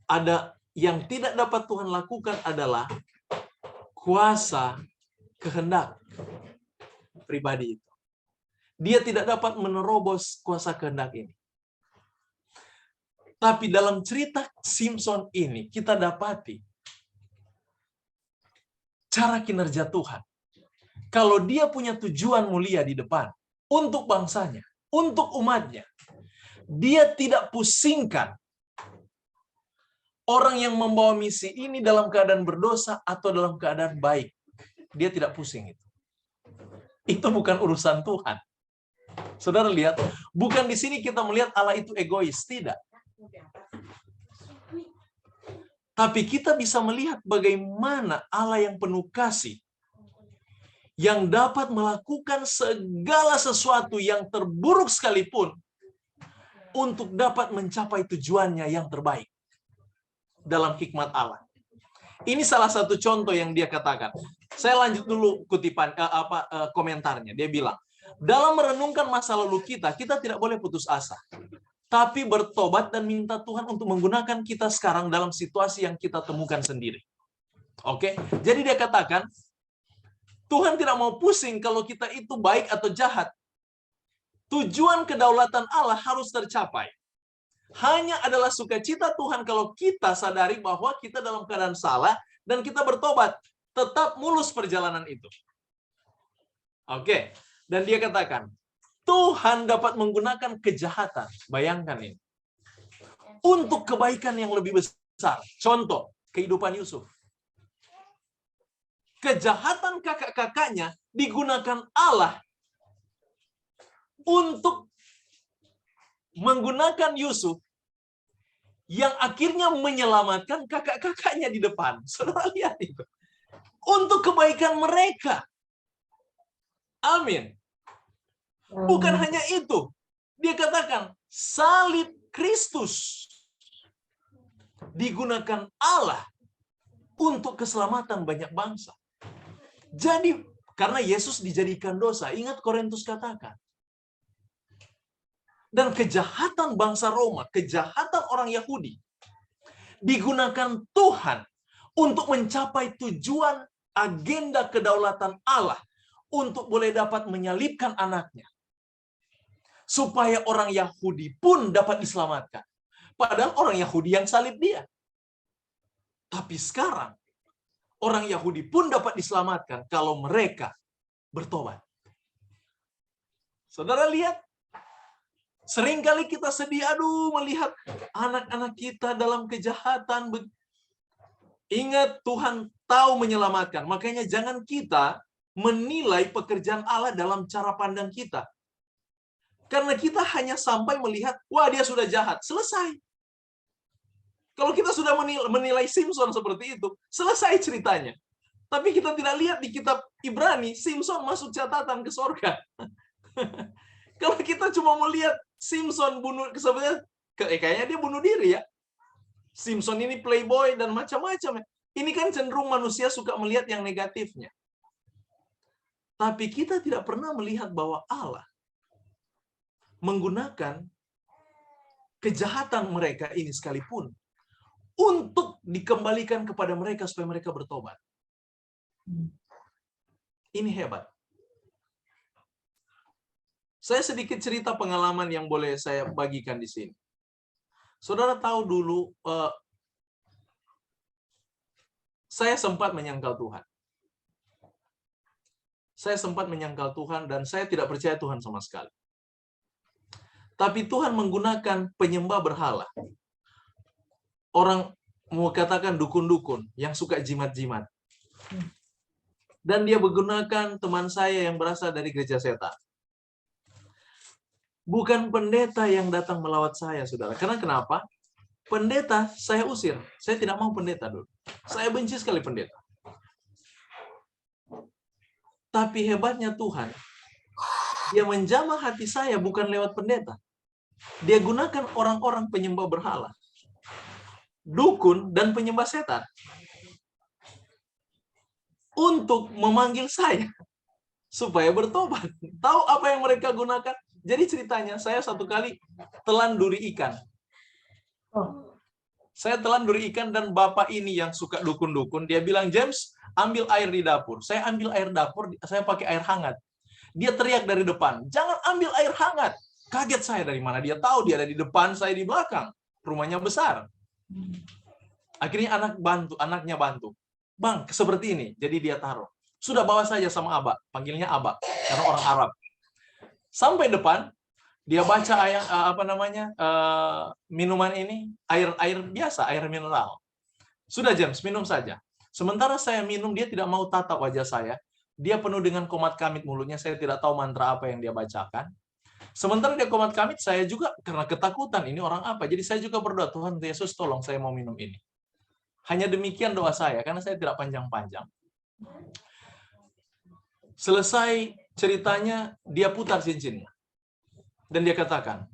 Ada yang tidak dapat Tuhan lakukan adalah kuasa kehendak pribadi itu. Dia tidak dapat menerobos kuasa kehendak ini. Tapi dalam cerita Simson ini kita dapati cara kinerja Tuhan. Kalau dia punya tujuan mulia di depan untuk bangsanya, untuk umatnya, Dia tidak pusingkan orang yang membawa misi ini dalam keadaan berdosa atau dalam keadaan baik. Dia tidak pusing itu. Itu bukan urusan Tuhan. Saudara lihat, bukan di sini kita melihat Allah itu egois, tidak. Tapi kita bisa melihat bagaimana Allah yang penuh kasih, yang dapat melakukan segala sesuatu yang terburuk sekalipun untuk dapat mencapai tujuannya yang terbaik dalam hikmat Allah. Ini salah satu contoh yang dia katakan. Saya lanjut dulu kutipan komentarnya. Dia bilang, dalam merenungkan masa lalu kita tidak boleh putus asa. Tapi bertobat dan minta Tuhan untuk menggunakan kita sekarang dalam situasi yang kita temukan sendiri. Oke, jadi dia katakan, Tuhan tidak mau pusing kalau kita itu baik atau jahat. Tujuan kedaulatan Allah harus tercapai. Hanya adalah sukacita Tuhan kalau kita sadari bahwa kita dalam keadaan salah dan kita bertobat. Tetap mulus perjalanan itu. Oke, dan dia katakan, Tuhan dapat menggunakan kejahatan. Bayangkan ini. Untuk kebaikan yang lebih besar. Contoh, kehidupan Yusuf. Kejahatan kakak-kakaknya digunakan Allah untuk menggunakan Yusuf yang akhirnya menyelamatkan kakak-kakaknya di depan. Saudara lihat itu. Untuk kebaikan mereka. Amin. Bukan hanya itu. Dia katakan, salib Kristus digunakan Allah untuk keselamatan banyak bangsa. Jadi, karena Yesus dijadikan dosa, ingat Korintus katakan. Dan kejahatan bangsa Roma, kejahatan orang Yahudi, digunakan Tuhan untuk mencapai tujuan agenda kedaulatan Allah, untuk boleh dapat menyalibkan anaknya. Supaya orang Yahudi pun dapat diselamatkan. Padahal orang Yahudi yang salib dia. Tapi sekarang, orang Yahudi pun dapat diselamatkan kalau mereka bertobat. Saudara lihat, seringkali kita sedih, melihat anak-anak kita dalam kejahatan. Ingat, Tuhan tahu menyelamatkan. Makanya jangan kita menilai pekerjaan Allah dalam cara pandang kita. Karena kita hanya sampai melihat, wah dia sudah jahat. Selesai. Kalau kita sudah menilai Simpson seperti itu, selesai ceritanya. Tapi kita tidak lihat di kitab Ibrani, Simpson masuk catatan ke surga. Kalau kita cuma melihat Simpson sebenarnya kayaknya dia bunuh diri ya. Simpson ini playboy dan macam-macam. Ini kan cenderung manusia suka melihat yang negatifnya. Tapi kita tidak pernah melihat bahwa Allah menggunakan kejahatan mereka ini sekalipun untuk dikembalikan kepada mereka supaya mereka bertobat. Ini hebat. Saya sedikit cerita pengalaman yang boleh saya bagikan di sini. Saudara tahu dulu, saya sempat menyangkal Tuhan. Saya sempat menyangkal Tuhan dan saya tidak percaya Tuhan sama sekali. Tapi Tuhan menggunakan penyembah berhala. Orang mau katakan dukun-dukun yang suka jimat-jimat. Dan dia menggunakan teman saya yang berasal dari gereja setan. Bukan pendeta yang datang melawat saya, saudara. Karena kenapa? Pendeta saya usir. Saya tidak mau pendeta dulu. Saya benci sekali pendeta. Tapi hebatnya Tuhan, dia menjamah hati saya bukan lewat pendeta. Dia gunakan orang-orang penyembah berhala, dukun dan penyembah setan untuk memanggil saya supaya bertobat. Tahu apa yang mereka gunakan? Jadi ceritanya, saya satu kali telan duri ikan. Saya telan duri ikan dan bapak ini yang suka dukun-dukun, dia bilang, James, ambil air di dapur. Saya ambil air dapur, saya pakai air hangat. Dia teriak dari depan, jangan ambil air hangat. Kaget saya, dari mana dia tahu dia ada di depan, saya di belakang. Rumahnya besar. Akhirnya anaknya bantu. Bang, seperti ini. Jadi dia taruh. Sudah bawa saja sama Abah. Panggilnya Abah, karena orang Arab. Sampai depan, Dia baca minuman ini air biasa, air mineral. Sudah James, minum saja. Sementara saya minum, dia tidak mau tatap wajah saya. Dia penuh dengan komat kamit mulutnya. Saya tidak tahu mantra apa yang dia bacakan. Sementara dia komat kamit, saya juga karena ketakutan, ini orang apa? Jadi saya juga berdoa, Tuhan Yesus tolong saya mau minum ini. Hanya demikian doa saya, karena saya tidak panjang-panjang. Selesai ceritanya, dia putar cincinnya. Dan dia katakan,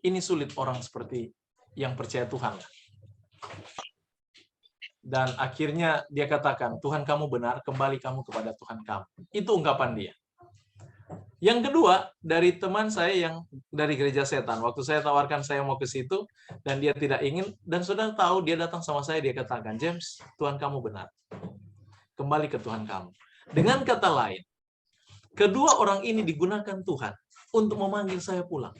ini sulit orang seperti yang percaya Tuhan. Dan akhirnya dia katakan, Tuhan kamu benar, kembali kamu kepada Tuhan kamu. Itu ungkapan dia. Yang kedua, dari teman saya yang dari gereja setan. Waktu saya tawarkan saya mau ke situ, dan dia tidak ingin, dan sudah tahu, dia datang sama saya, dia katakan, James, Tuhan kamu benar. Kembali ke Tuhan kamu. Dengan kata lain, kedua orang ini digunakan Tuhan untuk memanggil saya pulang.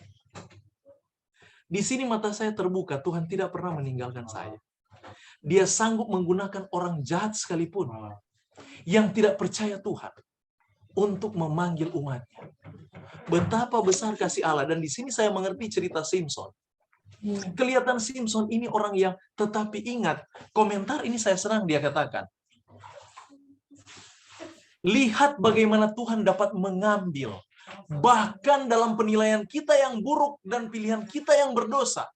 Di sini mata saya terbuka, Tuhan tidak pernah meninggalkan saya. Dia sanggup menggunakan orang jahat sekalipun yang tidak percaya Tuhan untuk memanggil umatnya. Betapa besar kasih Allah. Dan di sini saya mengerti cerita Simpson. Kelihatan Simpson ini orang yang, tetapi ingat, komentar ini saya serang, dia katakan, lihat bagaimana Tuhan dapat mengambil bahkan dalam penilaian kita yang buruk dan pilihan kita yang berdosa,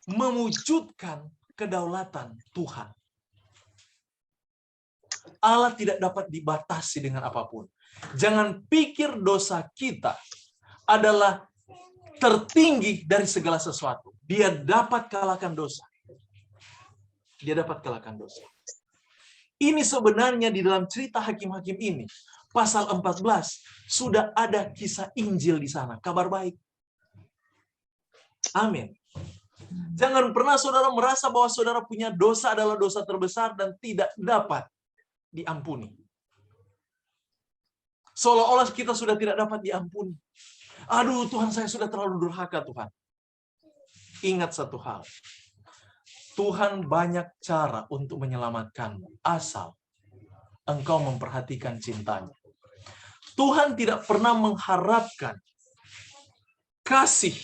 mewujudkan kedaulatan Tuhan. Allah tidak dapat dibatasi dengan apapun. Jangan pikir dosa kita adalah tertinggi dari segala sesuatu. Dia dapat kalahkan dosa. Dia dapat kalahkan dosa. Ini sebenarnya di dalam cerita Hakim-Hakim ini, pasal 14, sudah ada kisah Injil di sana, kabar baik. Amin. Jangan pernah saudara merasa bahwa saudara punya dosa adalah dosa terbesar dan tidak dapat diampuni. Seolah-olah kita sudah tidak dapat diampuni. Aduh, Tuhan, saya sudah terlalu durhaka, Tuhan. Ingat satu hal. Tuhan banyak cara untuk menyelamatkanmu, asal engkau memperhatikan cintanya. Tuhan tidak pernah mengharapkan kasih,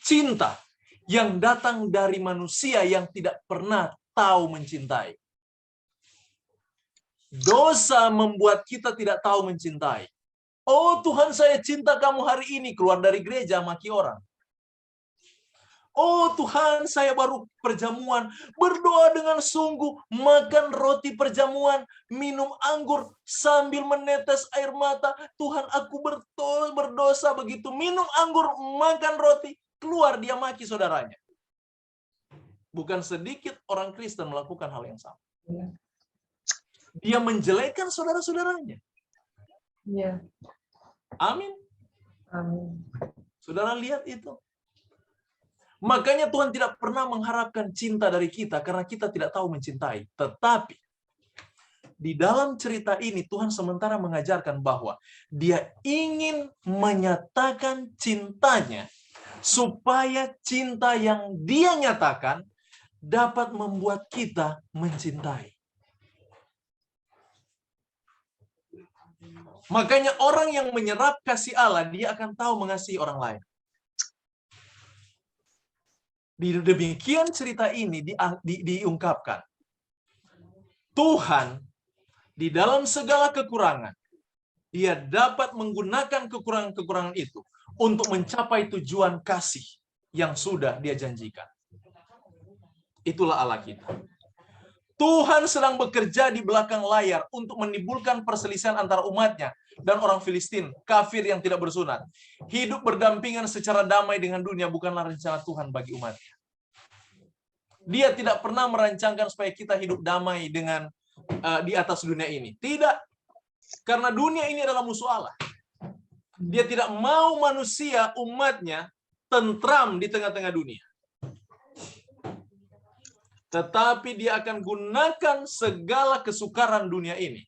cinta yang datang dari manusia yang tidak pernah tahu mencintai. Dosa membuat kita tidak tahu mencintai. Oh Tuhan, saya cinta kamu hari ini, keluar dari gereja maki orang. Oh Tuhan, saya baru perjamuan, berdoa dengan sungguh, makan roti perjamuan, minum anggur sambil menetes air mata. Tuhan, aku berdosa begitu. Minum anggur, makan roti, keluar dia maki saudaranya. Bukan sedikit orang Kristen melakukan hal yang sama. Dia menjelekkan saudara-saudaranya. Ya. Amin. Amin. Saudara lihat itu. Makanya Tuhan tidak pernah mengharapkan cinta dari kita karena kita tidak tahu mencintai. Tetapi di dalam cerita ini Tuhan sementara mengajarkan bahwa Dia ingin menyatakan cintanya supaya cinta yang Dia nyatakan dapat membuat kita mencintai. Makanya orang yang menyerap kasih Allah, dia akan tahu mengasihi orang lain. Di demikian cerita ini diungkapkan. Tuhan di dalam segala kekurangan, Dia dapat menggunakan kekurangan-kekurangan itu untuk mencapai tujuan kasih yang sudah Dia janjikan. Itulah Allah kita. Tuhan sedang bekerja di belakang layar untuk menimbulkan perselisihan antara umatnya dan orang Filistin, kafir yang tidak bersunat. Hidup berdampingan secara damai dengan dunia bukanlah rencana Tuhan bagi umatnya. Dia tidak pernah merancangkan supaya kita hidup damai dengan di atas dunia ini. Tidak. Karena dunia ini adalah musuh Allah. Dia tidak mau manusia, umatnya, tentram di tengah-tengah dunia. Tetapi Dia akan gunakan segala kesukaran dunia ini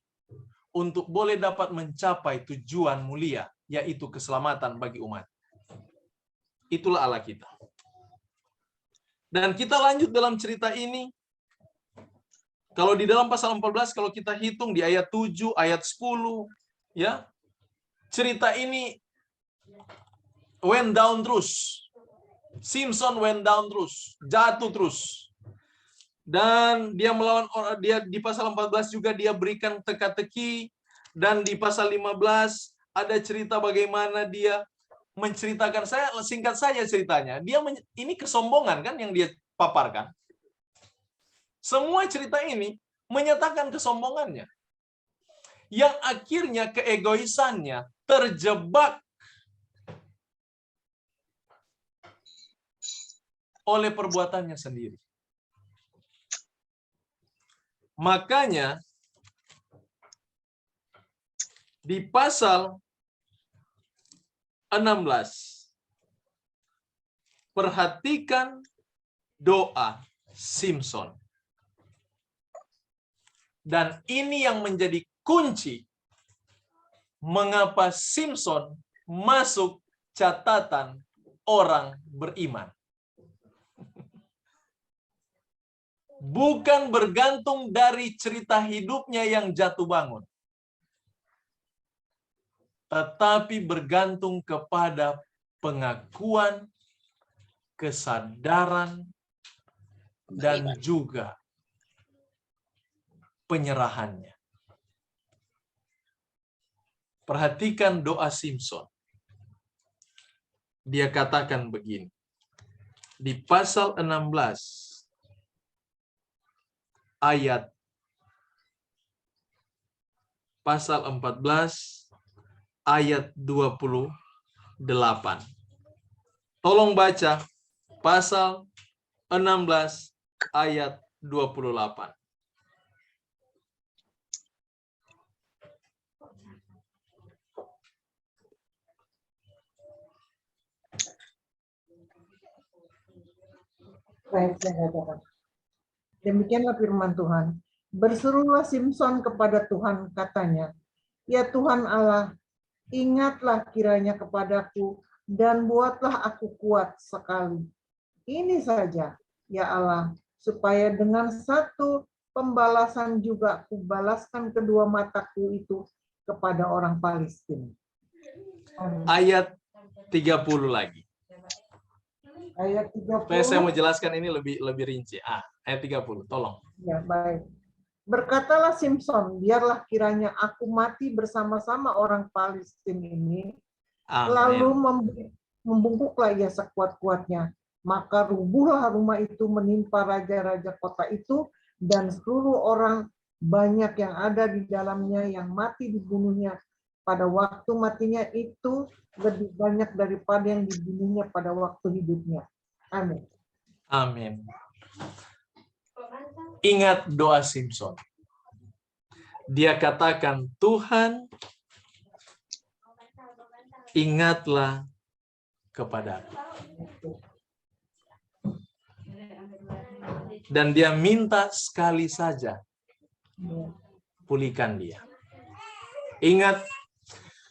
untuk boleh dapat mencapai tujuan mulia, yaitu keselamatan bagi umat. Itulah Allah kita. Dan kita lanjut dalam cerita ini. Kalau di dalam pasal 14, kalau kita hitung di ayat 7, ayat 10, ya, cerita ini went down terus. Simpson went down terus, jatuh terus. Dan dia melawan dia di pasal 14 juga dia berikan teka-teki, dan di pasal 15 ada cerita bagaimana dia menceritakan, saya singkat saja ceritanya. Ini kesombongan kan yang dia paparkan. Semua cerita ini menyatakan kesombongannya, yang akhirnya keegoisannya terjebak oleh perbuatannya sendiri. Makanya di pasal 16, perhatikan doa Simpson. Dan ini yang menjadi kunci mengapa Simpson masuk catatan orang beriman. Bukan bergantung dari cerita hidupnya yang jatuh bangun, tetapi bergantung kepada pengakuan, kesadaran, dan juga penyerahannya. Perhatikan doa Simpson. Dia katakan begini, di pasal 16 ayat pasal 14 ayat 28. Tolong baca pasal 16 ayat 28. Baik, saya katakan. Demikianlah firman Tuhan. Berserulah Simpson kepada Tuhan, katanya, ya Tuhan Allah, ingatlah kiranya kepadaku dan buatlah aku kuat sekali. Ini saja, ya Allah, supaya dengan satu pembalasan juga kubalaskan kedua mataku itu kepada orang Palestina. Ayat 30 lagi. Ayat 30. Saya mau jelaskan ini lebih rinci. Ayat 30, tolong. Ya, baik. Berkatalah Simpson, biarlah kiranya aku mati bersama-sama orang Palestina ini. Amen. Lalu membungkuklah ia sekuat-kuatnya. Maka rubuhlah rumah itu menimpa raja-raja kota itu, dan seluruh orang banyak yang ada di dalamnya yang mati dibunuhnya. Pada waktu matinya itu lebih banyak daripada yang dibunuhnya pada waktu hidupnya. Amin. Amin. Ingat doa Simpson. Dia katakan, Tuhan, ingatlah kepadaku. Dan dia minta sekali saja, pulihkan dia. Ingat,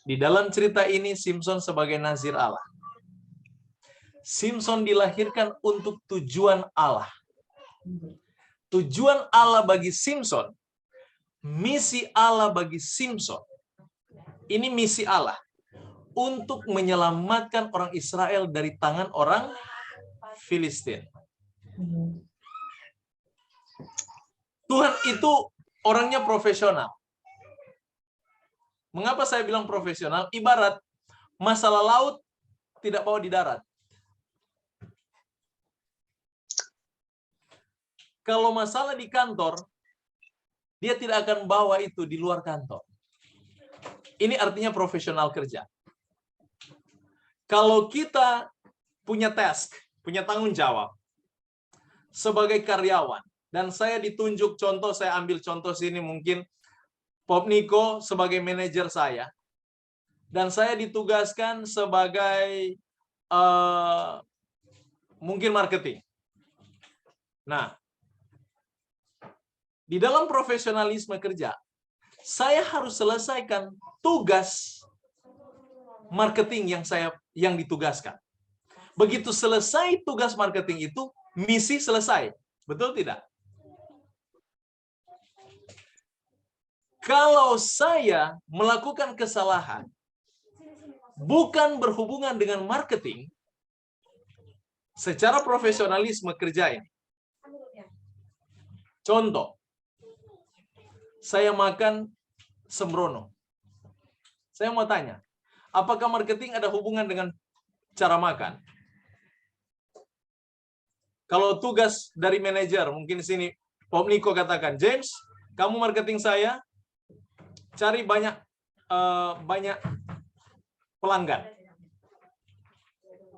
di dalam cerita ini Simpson sebagai nazir Allah. Simpson dilahirkan untuk tujuan Allah. Tujuan Allah bagi Simpson, misi Allah bagi Simpson. Ini misi Allah untuk menyelamatkan orang Israel dari tangan orang Filistin. Tuhan itu orangnya profesional. Mengapa saya bilang profesional? Ibarat masalah laut tidak bawa di darat. Kalau masalah di kantor, dia tidak akan bawa itu di luar kantor. Ini artinya profesional kerja. Kalau kita punya task, punya tanggung jawab sebagai karyawan, dan saya ditunjuk contoh, saya ambil contoh sini mungkin Pop Niko sebagai manajer saya, dan saya ditugaskan sebagai mungkin marketing. Nah, di dalam profesionalisme kerja, saya harus selesaikan tugas marketing yang ditugaskan. Begitu selesai tugas marketing itu, misi selesai. Betul tidak? Kalau saya melakukan kesalahan, bukan berhubungan dengan marketing, secara profesionalisme kerja ini. Contoh, saya makan sembrono. Saya mau tanya, apakah marketing ada hubungan dengan cara makan? Kalau tugas dari manajer, mungkin di sini Pop Niko katakan, James, kamu marketing saya, cari banyak pelanggan.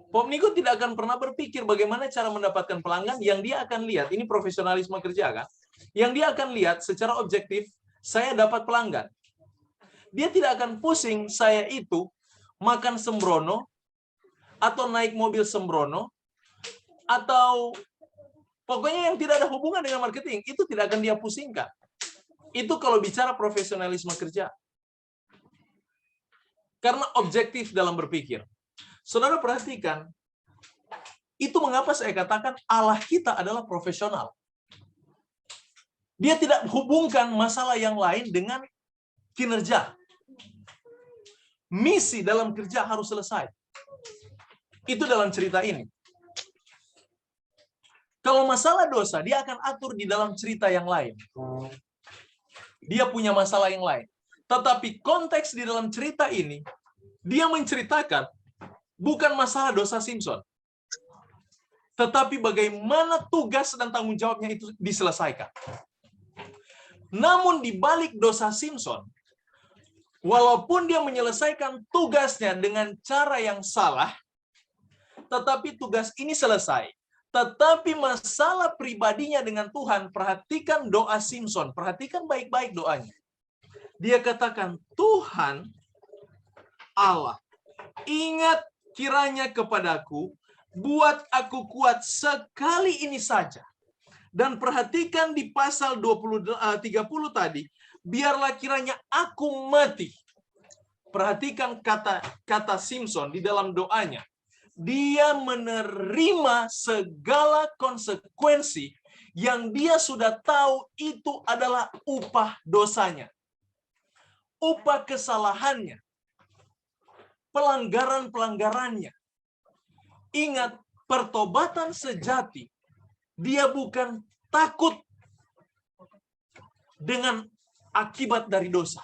Pop Niko tidak akan pernah berpikir bagaimana cara mendapatkan pelanggan. Yang dia akan lihat, ini profesionalisme kerja kan? Yang dia akan lihat secara objektif, saya dapat pelanggan. Dia tidak akan pusing saya itu makan sembrono, atau naik mobil sembrono, atau pokoknya yang tidak ada hubungan dengan marketing, itu tidak akan dia pusingkan. Itu kalau bicara profesionalisme kerja. Karena objektif dalam berpikir. Saudara perhatikan, itu mengapa saya katakan Allah kita adalah profesional. Dia tidak hubungkan masalah yang lain dengan kinerja. Misi dalam kerja harus selesai. Itu dalam cerita ini. Kalau masalah dosa, dia akan atur di dalam cerita yang lain. Dia punya masalah yang lain. Tetapi konteks di dalam cerita ini, dia menceritakan bukan masalah dosa Simpson. Tetapi bagaimana tugas dan tanggung jawabnya itu diselesaikan. Namun di balik dosa Simpson, walaupun dia menyelesaikan tugasnya dengan cara yang salah, tetapi tugas ini selesai. Tetapi masalah pribadinya dengan Tuhan, perhatikan doa Simpson, perhatikan baik-baik doanya. Dia katakan, Tuhan Allah, ingat kiranya kepadaku, buat aku kuat sekali ini saja. Dan perhatikan di pasal 30 tadi, biarlah kiranya aku mati. Perhatikan kata Simpson di dalam doanya. Dia menerima segala konsekuensi yang dia sudah tahu itu adalah upah dosanya. Upah kesalahannya. Pelanggaran-pelanggarannya. Ingat, pertobatan sejati, dia bukan takut dengan akibat dari dosa.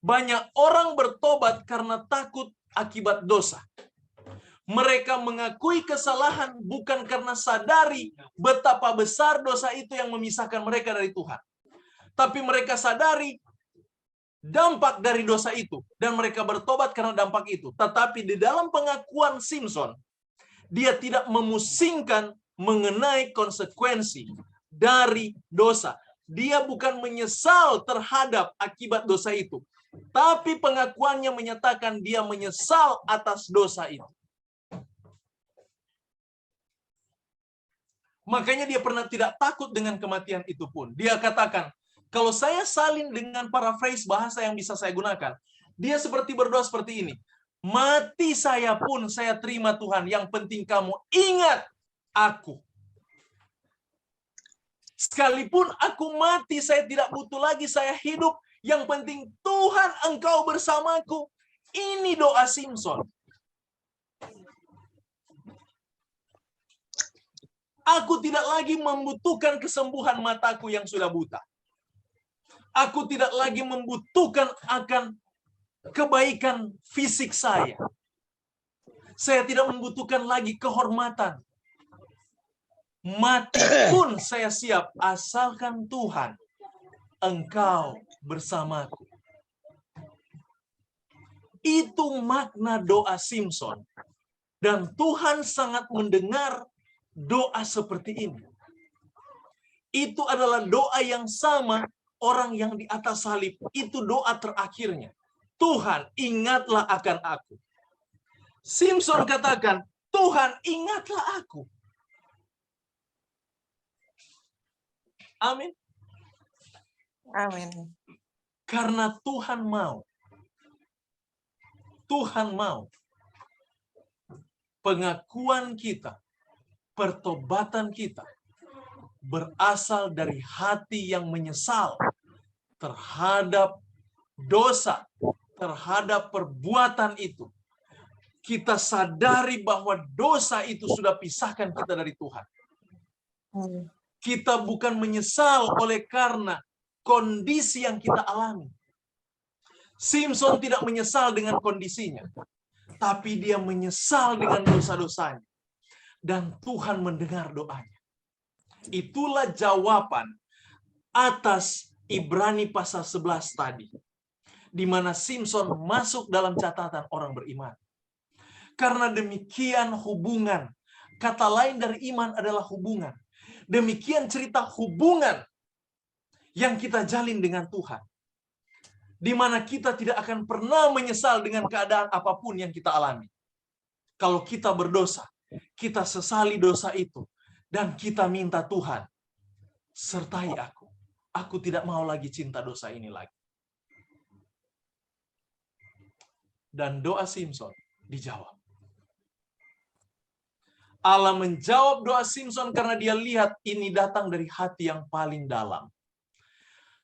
Banyak orang bertobat karena takut akibat dosa. Mereka mengakui kesalahan bukan karena sadari betapa besar dosa itu yang memisahkan mereka dari Tuhan. Tapi mereka sadari dampak dari dosa itu. Dan mereka bertobat karena dampak itu. Tetapi di dalam pengakuan Simpson, dia tidak memusingkan mengenai konsekuensi dari dosa. Dia bukan menyesal terhadap akibat dosa itu. Tapi pengakuannya menyatakan dia menyesal atas dosa itu. Makanya dia pernah tidak takut dengan kematian itu pun. Dia katakan, kalau saya salin dengan paraphrase bahasa yang bisa saya gunakan, dia seperti berdoa seperti ini. Mati saya pun saya terima Tuhan. Yang penting kamu ingat aku. Sekalipun aku mati, saya tidak butuh lagi saya hidup. Yang penting Tuhan engkau bersamaku. Ini doa Simpson. Aku tidak lagi membutuhkan kesembuhan mataku yang sudah buta. Aku tidak lagi membutuhkan akan kebaikan fisik saya. Saya tidak membutuhkan lagi kehormatan. Mati pun saya siap asalkan Tuhan engkau bersamaku. Itu makna doa Simpson. Dan Tuhan sangat mendengar doa seperti ini. Itu adalah doa yang sama orang yang di atas salib. Itu doa terakhirnya. Tuhan, ingatlah akan aku. Simpson katakan, Tuhan, ingatlah aku. Amin. Amin. Karena Tuhan mau. Tuhan mau. Pengakuan kita, pertobatan kita, berasal dari hati yang menyesal terhadap dosa terhadap perbuatan itu, kita sadari bahwa dosa itu sudah pisahkan kita dari Tuhan. Kita bukan menyesal oleh karena kondisi yang kita alami. Simson tidak menyesal dengan kondisinya, tapi dia menyesal dengan dosa-dosanya. Dan Tuhan mendengar doanya. Itulah jawaban atas Ibrani pasal 11 tadi, di mana Simson masuk dalam catatan orang beriman. Karena demikian hubungan, kata lain dari iman adalah hubungan. Demikian cerita hubungan yang kita jalin dengan Tuhan, di mana kita tidak akan pernah menyesal dengan keadaan apapun yang kita alami. Kalau kita berdosa, kita sesali dosa itu, dan kita minta Tuhan, sertai aku. Aku tidak mau lagi cinta dosa ini lagi. Dan doa Simson dijawab. Allah menjawab doa Simson karena dia lihat ini datang dari hati yang paling dalam.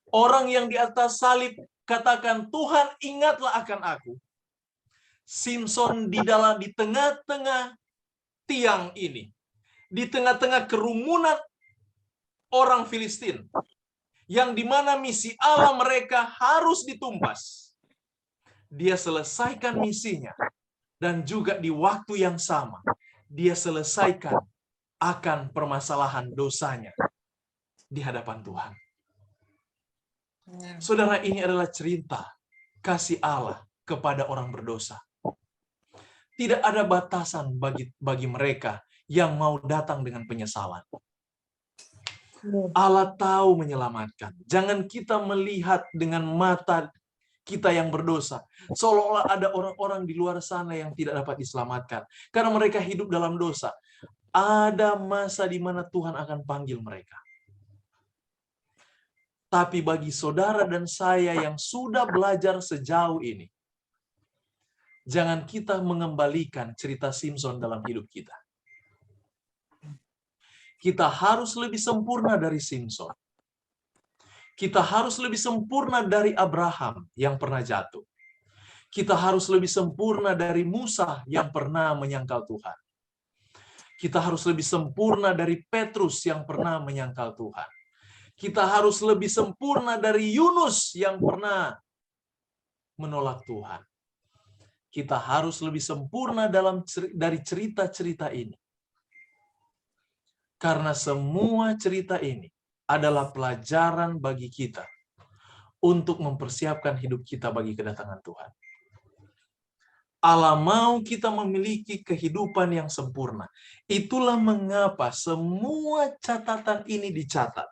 Orang yang di atas salib katakan, Tuhan ingatlah akan aku. Simson di tengah-tengah tiang ini, di tengah-tengah kerumunan orang Filistin, yang dimana misi Allah mereka harus ditumpas. Dia selesaikan misinya, dan juga di waktu yang sama, dia selesaikan akan permasalahan dosanya di hadapan Tuhan. Saudara, ini adalah cerita kasih Allah kepada orang berdosa. Tidak ada batasan bagi mereka yang mau datang dengan penyesalan. Allah tahu menyelamatkan. Jangan kita melihat dengan mata kita yang berdosa, seolah-olah ada orang-orang di luar sana yang tidak dapat diselamatkan karena mereka hidup dalam dosa. Ada masa di mana Tuhan akan panggil mereka. Tapi bagi saudara dan saya yang sudah belajar sejauh ini, jangan kita mengembalikan cerita Simson dalam hidup kita. Kita harus lebih sempurna dari Simson. Kita harus lebih sempurna dari Abraham yang pernah jatuh. Kita harus lebih sempurna dari Musa yang pernah menyangkal Tuhan. Kita harus lebih sempurna dari Petrus yang pernah menyangkal Tuhan. Kita harus lebih sempurna dari Yunus yang pernah menolak Tuhan. Kita harus lebih sempurna dari cerita-cerita ini. Karena semua cerita ini adalah pelajaran bagi kita untuk mempersiapkan hidup kita bagi kedatangan Tuhan. Allah mau kita memiliki kehidupan yang sempurna. Itulah mengapa semua catatan ini dicatat.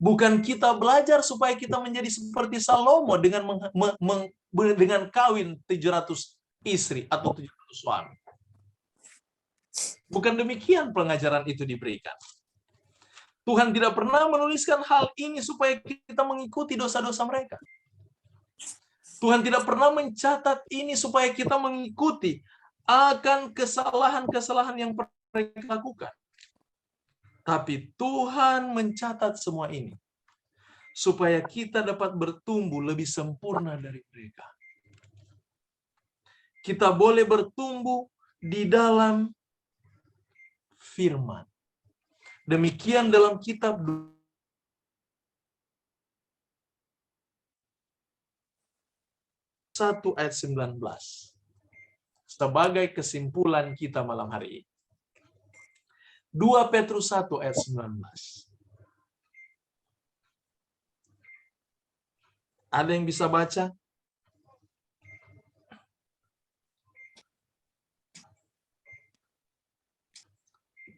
Bukan kita belajar supaya kita menjadi seperti Salomo dengan kawin 700 istri atau 700 suami. Bukan demikian pengajaran itu diberikan. Tuhan tidak pernah menuliskan hal ini supaya kita mengikuti dosa-dosa mereka. Tuhan tidak pernah mencatat ini supaya kita mengikuti akan kesalahan-kesalahan yang mereka lakukan. Tapi Tuhan mencatat semua ini supaya kita dapat bertumbuh lebih sempurna dari mereka. Kita boleh bertumbuh di dalam firman. Demikian dalam kitab 1 ayat 19. Sebagai kesimpulan kita malam hari ini. 2 Petrus 1 ayat 19. Ada yang bisa baca?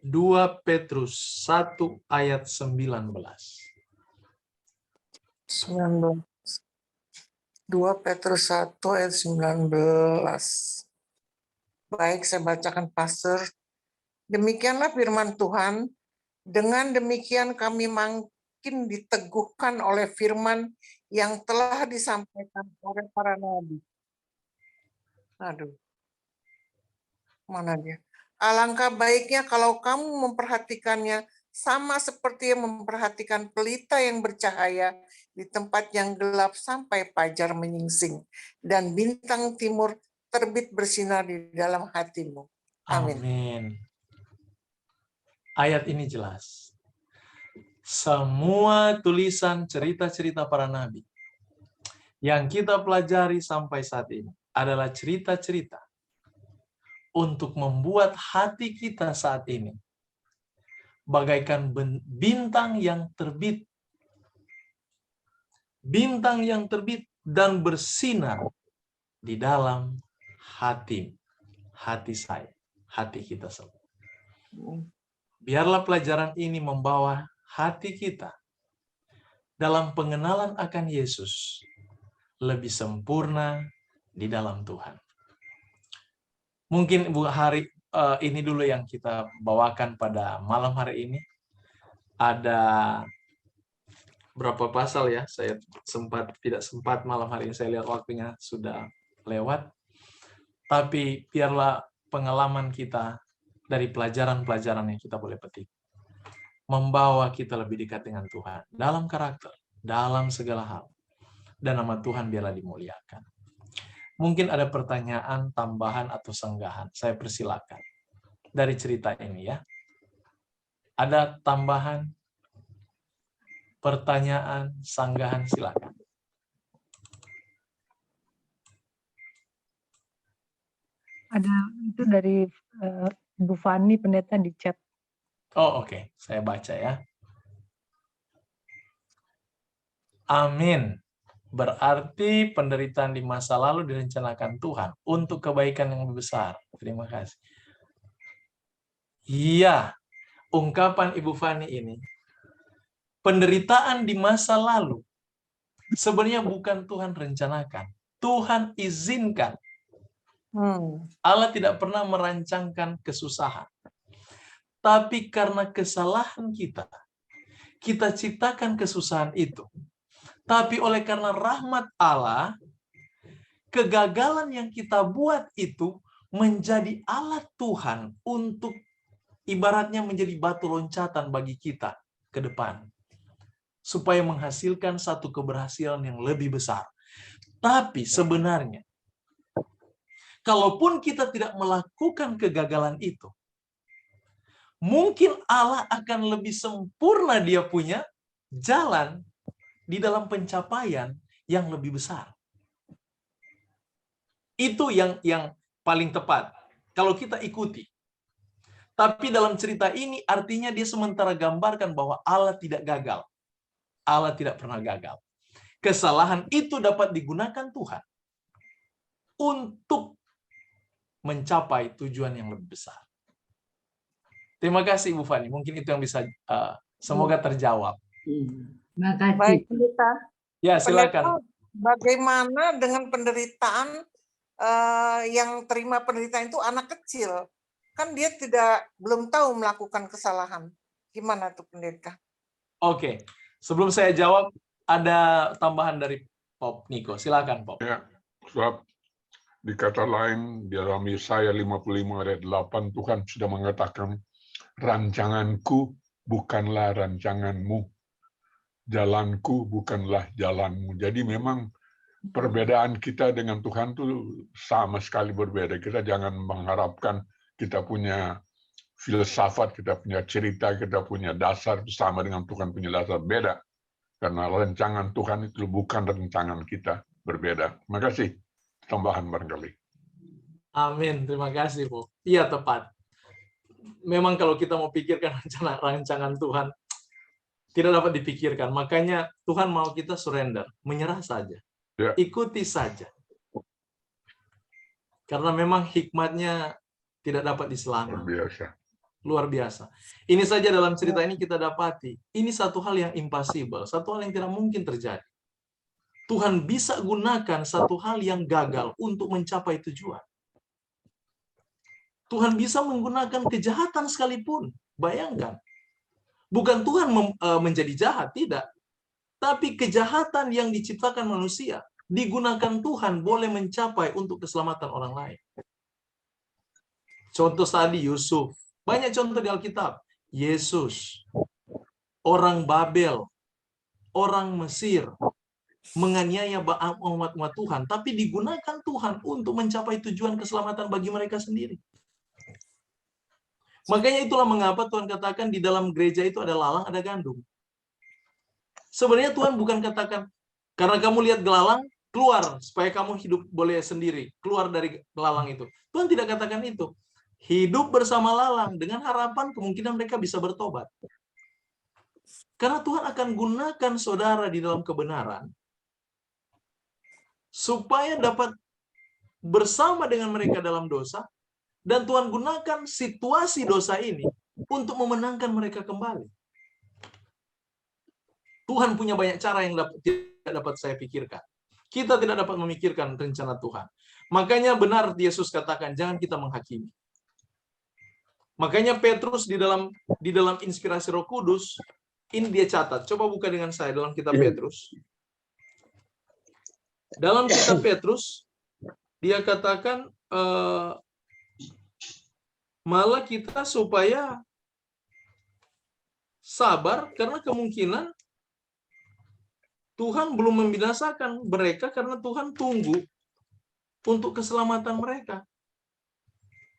Dua Petrus 1 ayat 19. 2 Petrus 1 ayat 19. Baik, saya bacakan pastor. Demikianlah firman Tuhan, dengan demikian kami makin diteguhkan oleh firman yang telah disampaikan oleh para nabi. Aduh, mana dia? Alangkah baiknya kalau kamu memperhatikannya sama seperti yang memperhatikan pelita yang bercahaya di tempat yang gelap sampai fajar menyingsing dan bintang timur terbit bersinar di dalam hatimu. Amin. Amin. Ayat ini jelas. Semua tulisan cerita-cerita para nabi yang kita pelajari sampai saat ini adalah cerita-cerita untuk membuat hati kita saat ini bagaikan bintang yang terbit. Bintang yang terbit dan bersinar di dalam hati saya, hati kita semua. Biarlah pelajaran ini membawa hati kita dalam pengenalan akan Yesus lebih sempurna di dalam Tuhan. Mungkin hari ini dulu yang kita bawakan pada malam hari ini. Ada berapa pasal ya? Saya tidak sempat malam hari ini, saya lihat waktunya sudah lewat. Tapi biarlah pengalaman kita dari pelajaran-pelajaran yang kita boleh petik membawa kita lebih dekat dengan Tuhan dalam karakter, dalam segala hal. Dan nama Tuhan biarlah dimuliakan. Mungkin ada pertanyaan, tambahan atau sanggahan. Saya persilakan dari cerita ini ya. Ada tambahan, pertanyaan, sanggahan, silakan. Ada itu dari Bu Fani pendeta di chat. Oh oke. Saya baca ya. Amin. Berarti penderitaan di masa lalu direncanakan Tuhan untuk kebaikan yang lebih besar. Terima kasih. Iya, ungkapan Ibu Fani ini, penderitaan di masa lalu sebenarnya bukan Tuhan rencanakan. Tuhan izinkan. Allah tidak pernah merancangkan kesusahan. Tapi karena kesalahan kita ciptakan kesusahan itu. Tapi oleh karena rahmat Allah, kegagalan yang kita buat itu menjadi alat Tuhan untuk ibaratnya menjadi batu loncatan bagi kita ke depan. Supaya menghasilkan satu keberhasilan yang lebih besar. Tapi sebenarnya, kalaupun kita tidak melakukan kegagalan itu, mungkin Allah akan lebih sempurna dia punya jalan di dalam pencapaian yang lebih besar. Itu yang paling tepat. Kalau kita ikuti. Tapi dalam cerita ini artinya dia sementara gambarkan bahwa Allah tidak gagal. Allah tidak pernah gagal. Kesalahan itu dapat digunakan Tuhan untuk mencapai tujuan yang lebih besar. Terima kasih Ibu Fani. Mungkin itu yang bisa semoga terjawab. Makasih. Baik, pendeta. Ya, silakan. Bagaimana dengan penderitaan yang terima penderitaan itu anak kecil? Kan dia belum tahu melakukan kesalahan. Gimana tuh pendeta? Oke. Sebelum saya jawab, ada tambahan dari Pop Niko. Silakan Pop. Ya, sebab di kata lain, di dalam Yesaya 55 ayat 8, Tuhan sudah mengatakan, rancanganku bukanlah rancanganmu, jalanku bukanlah jalanmu. Jadi memang perbedaan kita dengan Tuhan itu sama sekali berbeda. Kita jangan mengharapkan kita punya filsafat, kita punya cerita, kita punya dasar sama dengan Tuhan punya dasar, beda. Karena rancangan Tuhan itu bukan rancangan kita, berbeda. Terima kasih. Tambahan barangkali. Amin. Terima kasih, Bu. Iya, tepat. Memang kalau kita mau pikirkan rancangan Tuhan, tidak dapat dipikirkan. Makanya Tuhan mau kita surrender, menyerah saja. Ya. Ikuti saja. Karena memang hikmatnya tidak dapat diselami. Luar biasa. Luar biasa. Ini saja dalam cerita ini kita dapati. Ini satu hal yang impossible, satu hal yang tidak mungkin terjadi. Tuhan bisa gunakan satu hal yang gagal untuk mencapai tujuan. Tuhan bisa menggunakan kejahatan sekalipun. Bayangkan. Bukan Tuhan menjadi jahat, tidak. Tapi kejahatan yang diciptakan manusia digunakan Tuhan boleh mencapai untuk keselamatan orang lain. Contoh tadi Yusuf. Banyak contoh di Alkitab. Yesus, orang Babel, orang Mesir menganiaya umat-umat Tuhan, tapi digunakan Tuhan untuk mencapai tujuan keselamatan bagi mereka sendiri. Makanya itulah mengapa Tuhan katakan di dalam gereja itu ada lalang, ada gandum. Sebenarnya Tuhan bukan katakan, karena kamu lihat gelalang, keluar supaya kamu hidup boleh sendiri, keluar dari lalang itu. Tuhan tidak katakan itu. Hidup bersama lalang dengan harapan kemungkinan mereka bisa bertobat. Karena Tuhan akan gunakan saudara di dalam kebenaran supaya dapat bersama dengan mereka dalam dosa, dan Tuhan gunakan situasi dosa ini untuk memenangkan mereka kembali. Tuhan punya banyak cara yang tidak dapat saya pikirkan. Kita tidak dapat memikirkan rencana Tuhan. Makanya benar Yesus katakan, jangan kita menghakimi. Makanya Petrus di dalam inspirasi Roh Kudus, ini dia catat. Coba buka dengan saya dalam kitab Petrus. Dalam kitab Petrus, dia katakan, malah kita supaya sabar, karena kemungkinan Tuhan belum membinasakan mereka karena Tuhan tunggu untuk keselamatan mereka.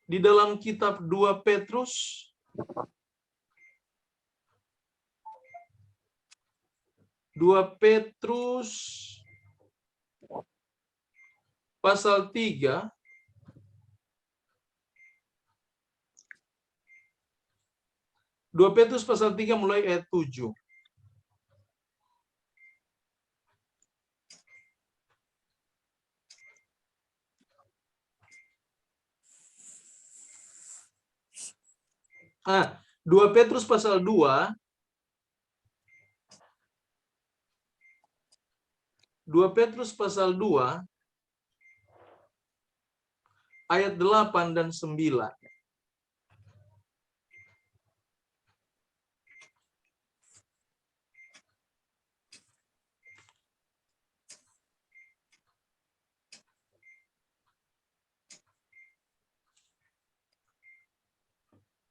Di dalam kitab 2 Petrus pasal 3 2 Petrus pasal 3 mulai ayat 7. Ah, 2 Petrus pasal 2 ayat 8 dan 9.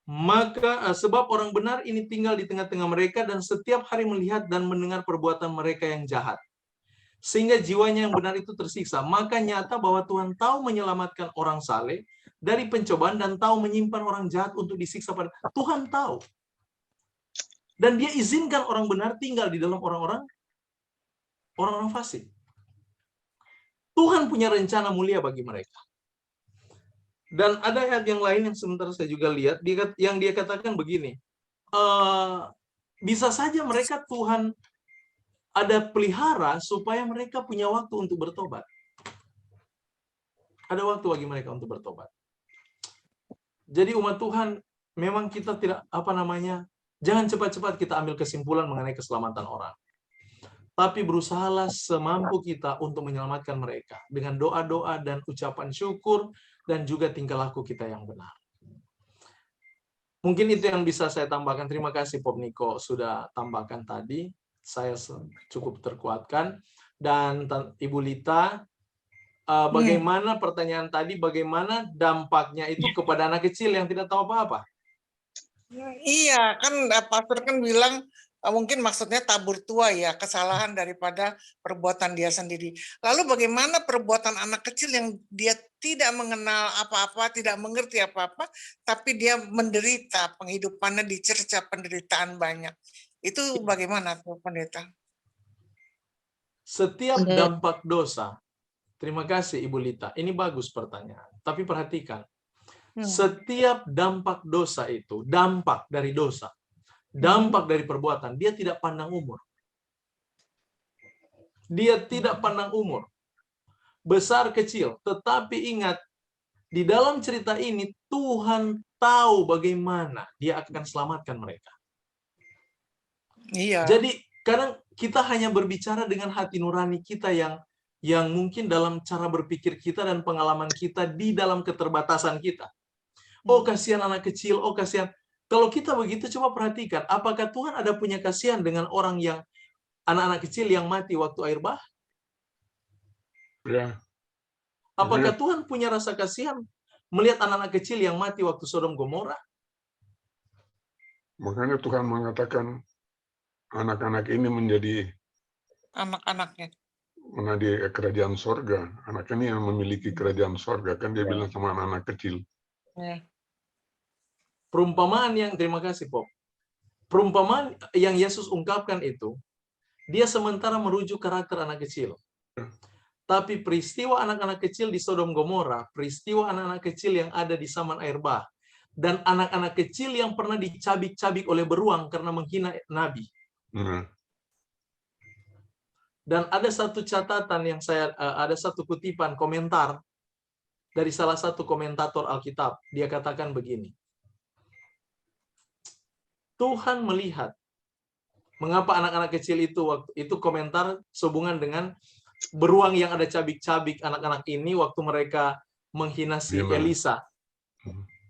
Maka sebab orang benar ini tinggal di tengah-tengah mereka dan setiap hari melihat dan mendengar perbuatan mereka yang jahat, sehingga jiwanya yang benar itu tersiksa. Maka nyata bahwa Tuhan tahu menyelamatkan orang saleh dari pencobaan dan tahu menyimpan orang jahat untuk disiksa pada. Tuhan tahu. Dan dia izinkan orang benar tinggal di dalam orang-orang fasik. Tuhan punya rencana mulia bagi mereka. Dan ada ayat yang lain yang sebentar saya juga lihat, yang dia katakan begini, bisa saja mereka Tuhan ada pelihara supaya mereka punya waktu untuk bertobat. Ada waktu bagi mereka untuk bertobat. Jadi umat Tuhan, memang kita tidak, jangan cepat-cepat kita ambil kesimpulan mengenai keselamatan orang. Tapi berusahalah semampu kita untuk menyelamatkan mereka dengan doa-doa dan ucapan syukur dan juga tingkah laku kita yang benar. Mungkin itu yang bisa saya tambahkan. Terima kasih Pop Niko sudah tambahkan tadi. Saya cukup terkuatkan. Dan Ibu Lita, bagaimana pertanyaan tadi, bagaimana dampaknya itu kepada anak kecil yang tidak tahu apa-apa? Iya, kan pastor kan bilang mungkin maksudnya tabur tua ya, kesalahan daripada perbuatan dia sendiri. Lalu bagaimana perbuatan anak kecil yang dia tidak mengenal apa-apa, tidak mengerti apa-apa, tapi dia menderita, penghidupannya dicerca penderitaan banyak. Itu bagaimana tuh Pendeta? Setiap dampak dosa, terima kasih Ibu Lita, ini bagus pertanyaan. Tapi perhatikan, setiap dampak dosa itu, dampak dari dosa, dampak dari perbuatan, dia tidak pandang umur. Dia tidak pandang umur. Besar kecil, tetapi ingat, di dalam cerita ini Tuhan tahu bagaimana dia akan selamatkan mereka. Iya. Jadi kadang kita hanya berbicara dengan hati nurani kita yang mungkin dalam cara berpikir kita dan pengalaman kita di dalam keterbatasan kita. Oh kasihan anak kecil, oh kasihan. Kalau kita begitu, coba perhatikan, apakah Tuhan ada punya kasihan dengan orang yang anak-anak kecil yang mati waktu air bah? Ya. Apakah Tuhan punya rasa kasihan melihat anak-anak kecil yang mati waktu Sodom Gomora? Makanya Tuhan mengatakan anak-anak ini menjadi anak-anaknya. Mana dia kerajaan sorga. Anak ini yang memiliki kerajaan sorga. Kan dia bilang sama anak-anak kecil. Ya. Perumpamaan yang, terima kasih Pop. Perumpamaan yang Yesus ungkapkan itu, dia sementara merujuk karakter anak kecil. Tapi peristiwa anak-anak kecil di Sodom Gomora, peristiwa anak-anak kecil yang ada di Saman Air Bah, dan anak-anak kecil yang pernah dicabik-cabik oleh beruang karena menghina Nabi. Dan ada satu catatan yang ada satu kutipan komentar dari salah satu komentator Alkitab. Dia katakan begini. Tuhan melihat mengapa anak-anak kecil itu, waktu itu komentar sehubungan dengan beruang yang ada cabik-cabik anak-anak ini waktu mereka menghina si Elisa.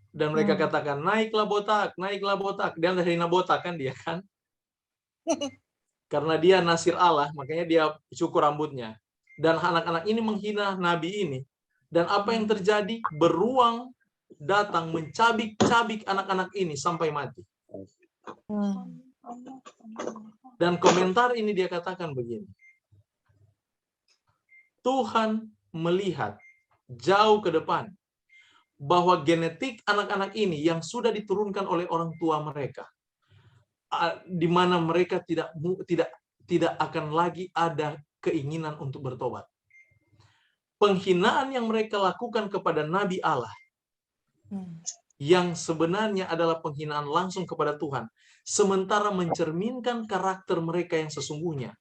Dan mereka katakan, naiklah botak. Dia hina botak kan dia kan. Karena dia nasir Allah, makanya dia cukur rambutnya. Dan anak-anak ini menghina Nabi ini. Dan apa yang terjadi? Beruang datang mencabik-cabik anak-anak ini sampai mati. Dan komentar ini dia katakan begini. Tuhan melihat jauh ke depan bahwa genetik anak-anak ini yang sudah diturunkan oleh orang tua mereka, di mana mereka tidak akan lagi ada keinginan untuk bertobat. Penghinaan yang mereka lakukan kepada Nabi Allah, yang sebenarnya adalah penghinaan langsung kepada Tuhan, sementara mencerminkan karakter mereka yang sesungguhnya,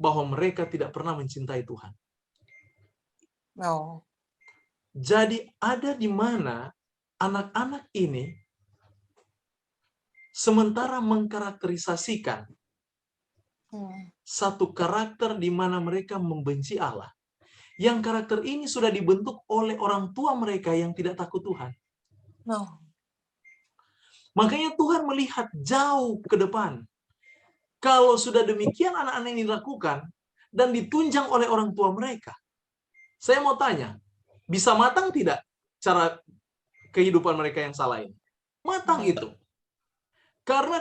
bahwa mereka tidak pernah mencintai Tuhan. No. Jadi ada di mana anak-anak ini sementara mengkarakterisasikan satu karakter di mana mereka membenci Allah. Yang karakter ini sudah dibentuk oleh orang tua mereka yang tidak takut Tuhan. No. Makanya Tuhan melihat jauh ke depan. Kalau sudah demikian anak-anak ini dilakukan dan ditunjang oleh orang tua mereka. Saya mau tanya, bisa matang tidak cara kehidupan mereka yang salah ini? Matang itu. Karena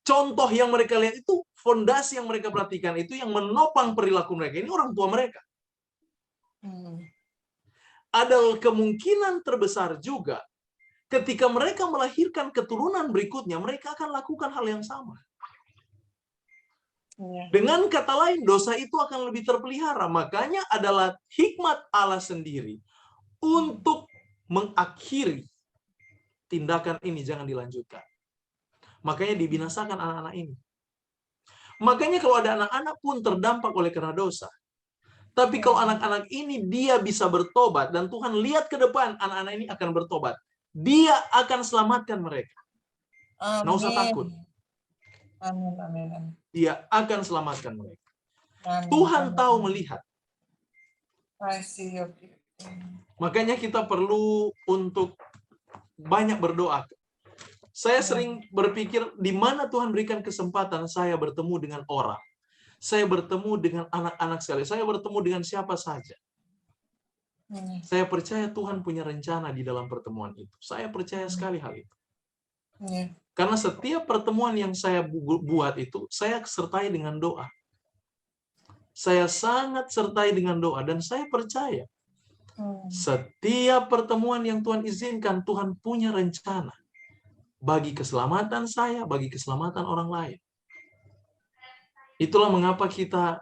contoh yang mereka lihat itu, fondasi yang mereka perhatikan itu yang menopang perilaku mereka. Ini orang tua mereka. Ada kemungkinan terbesar juga ketika mereka melahirkan keturunan berikutnya, mereka akan lakukan hal yang sama. Dengan kata lain, dosa itu akan lebih terpelihara. Makanya adalah hikmat Allah sendiri untuk mengakhiri tindakan ini, jangan dilanjutkan. Makanya dibinasakan anak-anak ini. Makanya kalau ada anak-anak pun terdampak oleh karena dosa. Tapi kalau anak-anak ini dia bisa bertobat, dan Tuhan lihat ke depan anak-anak ini akan bertobat, dia akan selamatkan mereka. Nggak usah takut. Amin, amin. Dia akan selamatkan mereka. Amin. Tuhan tahu melihat. I see you. Makanya kita perlu untuk banyak berdoa. Saya sering berpikir di mana Tuhan berikan kesempatan saya bertemu dengan orang. Saya bertemu dengan anak-anak sekali. Saya bertemu dengan siapa saja. Saya percaya Tuhan punya rencana di dalam pertemuan itu. Saya percaya sekali hal itu. Karena setiap pertemuan yang saya buat itu, saya sertai dengan doa. Saya sangat sertai dengan doa. Dan saya percaya, setiap pertemuan yang Tuhan izinkan, Tuhan punya rencana. Bagi keselamatan saya, bagi keselamatan orang lain. Itulah mengapa kita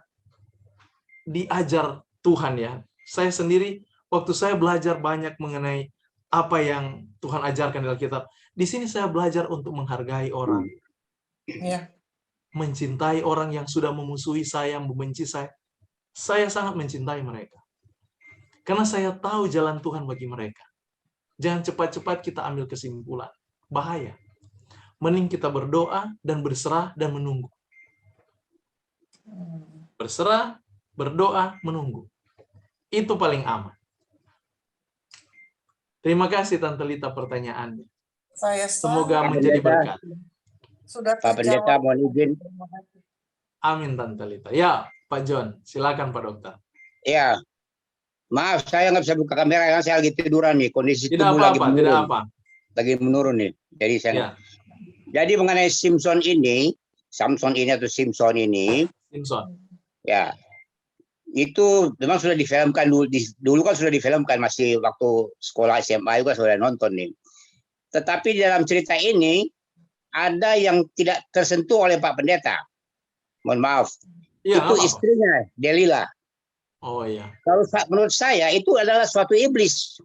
diajar Tuhan ya. Saya sendiri, waktu saya belajar banyak mengenai apa yang Tuhan ajarkan di Alkitab, di sini saya belajar untuk menghargai orang. Mencintai orang yang sudah memusuhi saya, membenci saya. Saya sangat mencintai mereka. Karena saya tahu jalan Tuhan bagi mereka. Jangan cepat-cepat kita ambil kesimpulan. Bahaya. Mending kita berdoa dan berserah dan menunggu. Berserah, berdoa, menunggu. Itu paling aman. Terima kasih Tante Lita pertanyaannya. Semoga menjadi berkat. Sudah Pak Pendeta, mohon izin. Amin Tante Lita. Ya, Pak John. Silakan Pak Dokter. Ya, maaf saya nggak bisa buka kamera karena saya lagi tiduran nih. Kondisi Tidak tubuh lagi apa-apa, menurun. tidak apa. Lagi menurun nih. Jadi saya. Ya. Jadi mengenai Simpson ini, Samson ini atau Simpson ini, Simpson. ya itu memang sudah difilmkan dulu kan sudah difilmkan, masih waktu sekolah SMA juga sudah nonton nih. Tetapi di dalam cerita ini ada yang tidak tersentuh oleh Pak Pendeta. Mohon maaf. Iya, Itu apa-apa. istrinya, Delila. Oh iya. Kalau menurut saya itu adalah suatu iblis.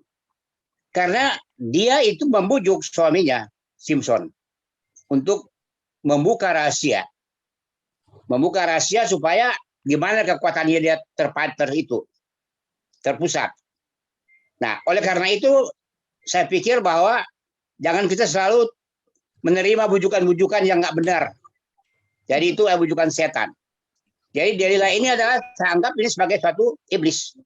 Karena dia itu membujuk suaminya, Simpson, untuk membuka rahasia. Membuka rahasia supaya gimana kekuatannya dia terpusat. Nah, oleh karena itu saya pikir bahwa jangan kita selalu menerima bujukan-bujukan yang nggak benar. Jadi itu bujukan setan. Jadi Delila ini adalah, saya anggap ini sebagai suatu iblis.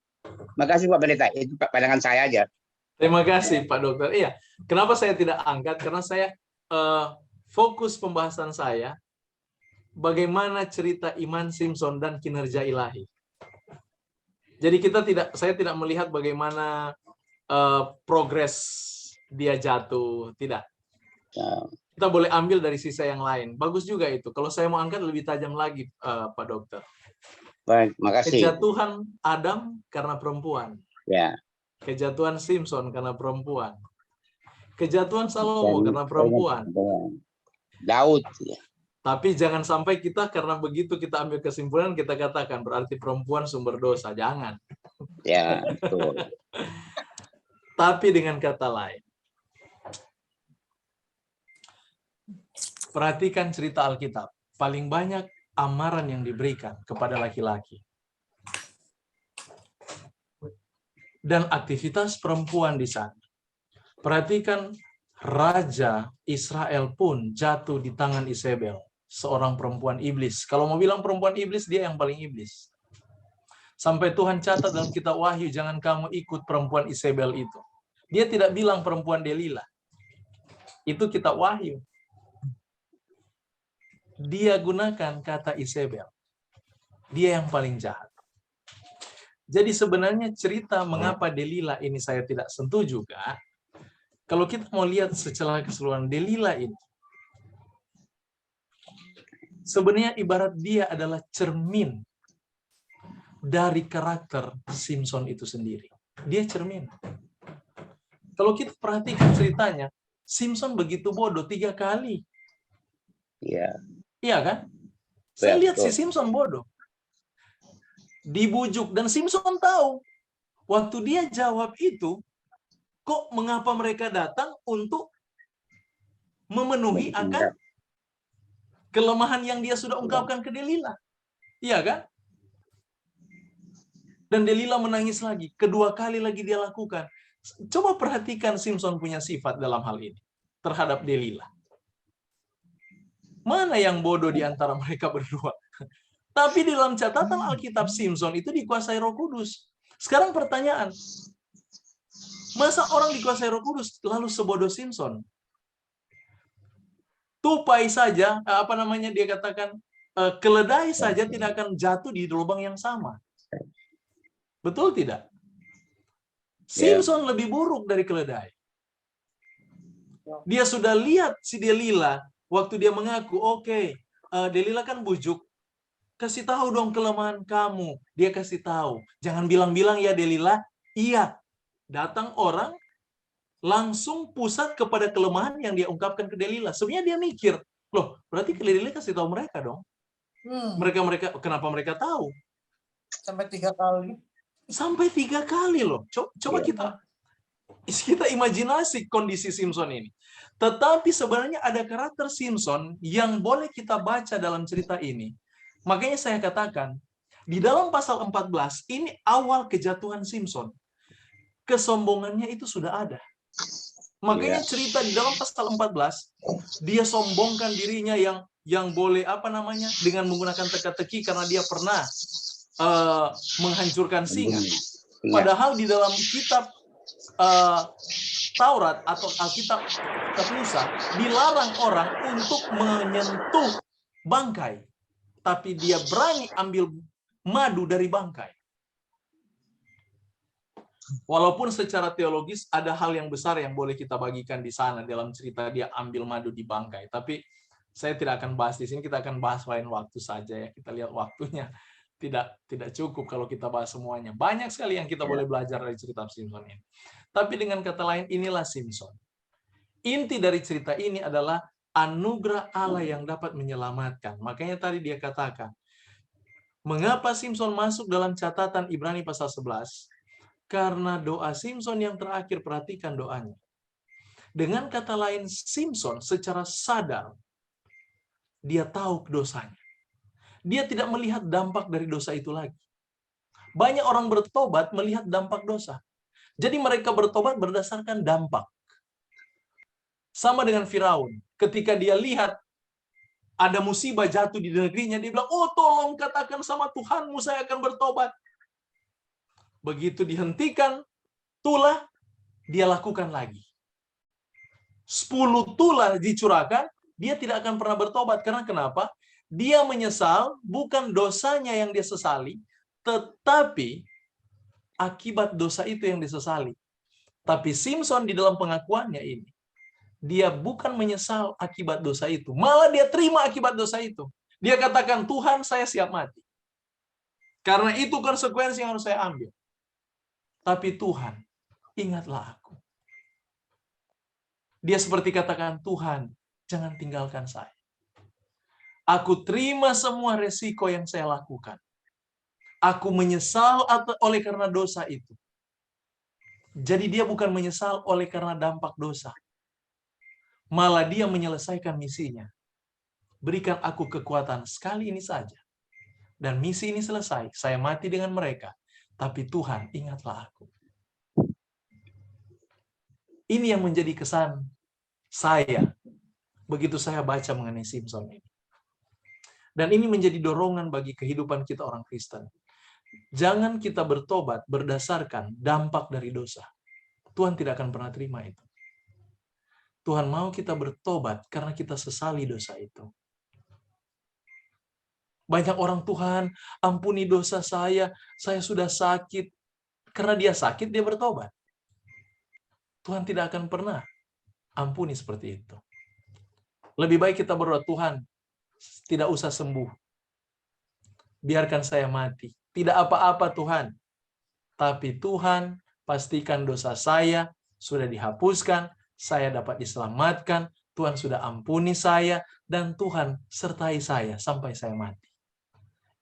Makasih Pak Pendeta, itu pandangan saya aja. Terima kasih Pak Dokter. Iya, kenapa saya tidak angkat? Karena saya fokus pembahasan saya bagaimana cerita iman Simpson dan kinerja ilahi. Jadi saya tidak melihat bagaimana progres dia jatuh, tidak. Kita boleh ambil dari sisa yang lain. Bagus juga itu. Kalau saya mau angkat lebih tajam lagi, Pak Dokter. Baik, makasih. Kejatuhan Adam karena perempuan. Ya. Kejatuhan Simpson karena perempuan. Kejatuhan Salomo karena perempuan. Daud. Ya. Tapi jangan sampai kita karena begitu kita ambil kesimpulan, kita katakan berarti perempuan sumber dosa. Jangan. Ya, betul. Tapi dengan kata lain, perhatikan cerita Alkitab. Paling banyak amaran yang diberikan kepada laki-laki. Dan aktivitas perempuan di sana. Perhatikan, Raja Israel pun jatuh di tangan Isabel, seorang perempuan iblis. Kalau mau bilang perempuan iblis, dia yang paling iblis. Sampai Tuhan catat dalam kitab Wahyu, jangan kamu ikut perempuan Isabel itu. Dia tidak bilang perempuan Delila. Itu kitab Wahyu. Dia gunakan kata Isabel. Dia yang paling jahat. Jadi sebenarnya cerita mengapa Delila ini saya tidak sentuh juga, kalau kita mau lihat secara keseluruhan Delila ini, sebenarnya ibarat dia adalah cermin dari karakter Simpson itu sendiri. Dia cermin. Kalau kita perhatikan ceritanya, Simpson begitu bodoh 3 kali. Iya. Iya kan? Saya lihat si Simpson bodoh. Dibujuk, dan Simpson tahu. Waktu dia jawab itu, kok mengapa mereka datang untuk memenuhi akan kelemahan yang dia sudah ungkapkan ke Delila. Iya kan? Dan Delila menangis lagi. Kedua kali lagi dia lakukan. Coba perhatikan Simpson punya sifat dalam hal ini terhadap Delila. Mana yang bodoh di antara mereka berdua? Tapi di dalam catatan Alkitab, Simpson itu dikuasai Roh Kudus. Sekarang pertanyaan, masa orang dikuasai Roh Kudus lalu sebodoh Simpson? Tupai saja, dia katakan, keledai saja tidak akan jatuh di lubang yang sama. Betul tidak? Simpson lebih buruk dari keledai. Dia sudah lihat si Delila waktu dia mengaku, oke, Delila kan bujuk, kasih tahu dong kelemahan kamu. Dia kasih tahu. Jangan bilang-bilang ya Delila. Iya. Datang orang langsung pusat kepada kelemahan yang dia ungkapkan ke Delila. Sebenarnya dia mikir, loh, berarti Delila kasih tahu mereka dong. Mereka kenapa mereka tahu? Sampai 3 kali. Sampai 3 kali loh. Coba kita imajinasi kondisi Simpson ini. Tetapi sebenarnya ada karakter Simpson yang boleh kita baca dalam cerita ini. Makanya saya katakan, di dalam pasal 14, ini awal kejatuhan Simpson. Kesombongannya itu sudah ada. Makanya cerita di dalam pasal 14, dia sombongkan dirinya yang boleh dengan menggunakan teka-teki karena dia pernah menghancurkan singa. Padahal di dalam kitab Taurat atau Alkitab Musa dilarang orang untuk menyentuh bangkai. Tapi dia berani ambil madu dari bangkai. Walaupun secara teologis ada hal yang besar yang boleh kita bagikan di sana dalam cerita dia ambil madu di bangkai. Tapi Saya tidak akan bahas di sini, kita akan bahas lain waktu saja ya. Kita lihat waktunya. Tidak cukup kalau kita bahas semuanya. Banyak sekali yang kita boleh belajar dari cerita Simpson ini. Tapi dengan kata lain, inilah Simpson. Inti dari cerita ini adalah anugerah Allah yang dapat menyelamatkan. Makanya tadi dia katakan, mengapa Simpson masuk dalam catatan Ibrani pasal 11? Karena doa Simpson yang terakhir, perhatikan doanya. Dengan kata lain, Simpson secara sadar, dia tahu dosanya. Dia tidak melihat dampak dari dosa itu lagi. Banyak orang bertobat melihat dampak dosa. Jadi mereka bertobat berdasarkan dampak. Sama dengan Firaun. Ketika dia lihat ada musibah jatuh di negerinya, dia bilang, oh tolong katakan sama Tuhanmu, saya akan bertobat. Begitu dihentikan tulah, dia lakukan lagi. 10 tulah dicurahkan, dia tidak akan pernah bertobat. Karena kenapa? Dia menyesal, bukan dosanya yang dia sesali, tetapi akibat dosa itu yang disesali. Tapi Simpson di dalam pengakuannya ini, dia bukan menyesal akibat dosa itu. Malah dia terima akibat dosa itu. Dia katakan, Tuhan, saya siap mati. Karena itu konsekuensi yang harus saya ambil. Tapi Tuhan, ingatlah aku. Dia seperti katakan, Tuhan, jangan tinggalkan saya. Aku terima semua resiko yang saya lakukan. Aku menyesal oleh karena dosa itu. Jadi dia bukan menyesal oleh karena dampak dosa. Malah dia menyelesaikan misinya. Berikan aku kekuatan sekali ini saja. Dan misi ini selesai. Saya mati dengan mereka. Tapi Tuhan, ingatlah aku. Ini yang menjadi kesan saya begitu saya baca mengenai Simpson ini. Dan ini menjadi dorongan bagi kehidupan kita orang Kristen. Jangan kita bertobat berdasarkan dampak dari dosa. Tuhan tidak akan pernah terima itu. Tuhan mau kita bertobat karena kita sesali dosa itu. Banyak orang, Tuhan, ampuni dosa saya sudah sakit. Karena dia sakit, dia bertobat. Tuhan tidak akan pernah ampuni seperti itu. Lebih baik kita berdoa, Tuhan, tidak usah sembuh. Biarkan saya mati. Tidak apa-apa, Tuhan. Tapi Tuhan, pastikan dosa saya sudah dihapuskan, saya dapat diselamatkan, Tuhan sudah ampuni saya, dan Tuhan sertai saya sampai saya mati.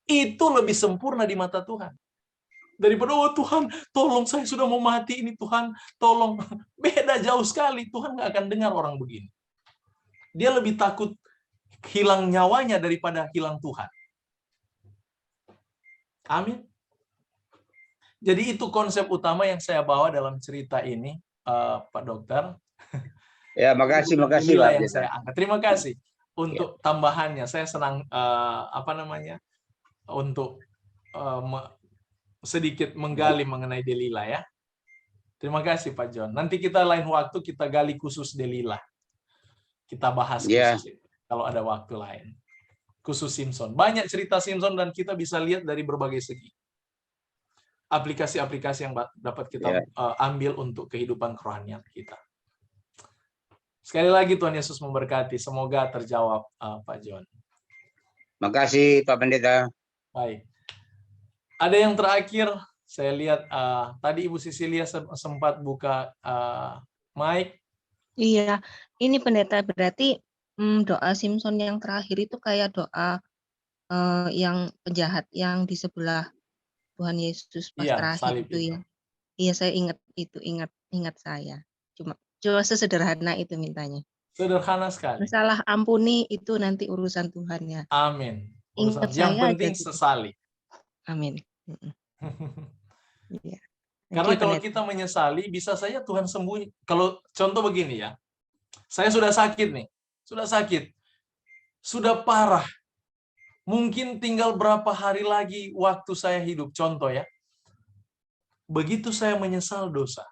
Itu lebih sempurna di mata Tuhan. Daripada, oh Tuhan, tolong saya sudah mau mati ini, Tuhan, tolong. Beda jauh sekali, Tuhan nggak akan dengar orang begini. Dia lebih takut hilang nyawanya daripada hilang Tuhan. Amin. Jadi itu konsep utama yang saya bawa dalam cerita ini, Pak Dokter. Ya, makasih Pak. Yang saya angkat. Terima kasih untuk tambahannya. Saya senang untuk sedikit menggali mengenai Delila ya. Terima kasih Pak John. Nanti kita lain waktu kita gali khusus Delila. Kita bahas khusus itu, kalau ada waktu lain. Khusus Simpson. Banyak cerita Simpson dan kita bisa lihat dari berbagai segi. Aplikasi-aplikasi yang dapat kita ambil untuk kehidupan kerohanian kita. Sekali lagi Tuhan Yesus memberkati. Semoga terjawab Pak John. Makasih Pak Pendeta. Baik. Ada yang terakhir, saya lihat tadi Ibu Sisilia sempat buka mic. Iya, ini Pendeta berarti doa Simpson yang terakhir itu kayak doa yang penjahat yang di sebelah Tuhan Yesus pas terakhir itu ya. Iya, saya ingat itu, ingat saya. Cuma sesederhana itu mintanya. Sederhana sekali. Masalah ampuni itu nanti urusan Tuhan ya. Amin. Ingat yang saya penting aja, sesali. Amin. Ya. Karena kalau kita menyesali, bisa saja Tuhan sembuh. Kalau contoh begini ya, saya sudah sakit nih, sudah parah. Mungkin tinggal berapa hari lagi waktu saya hidup. Contoh ya, begitu saya menyesal dosa,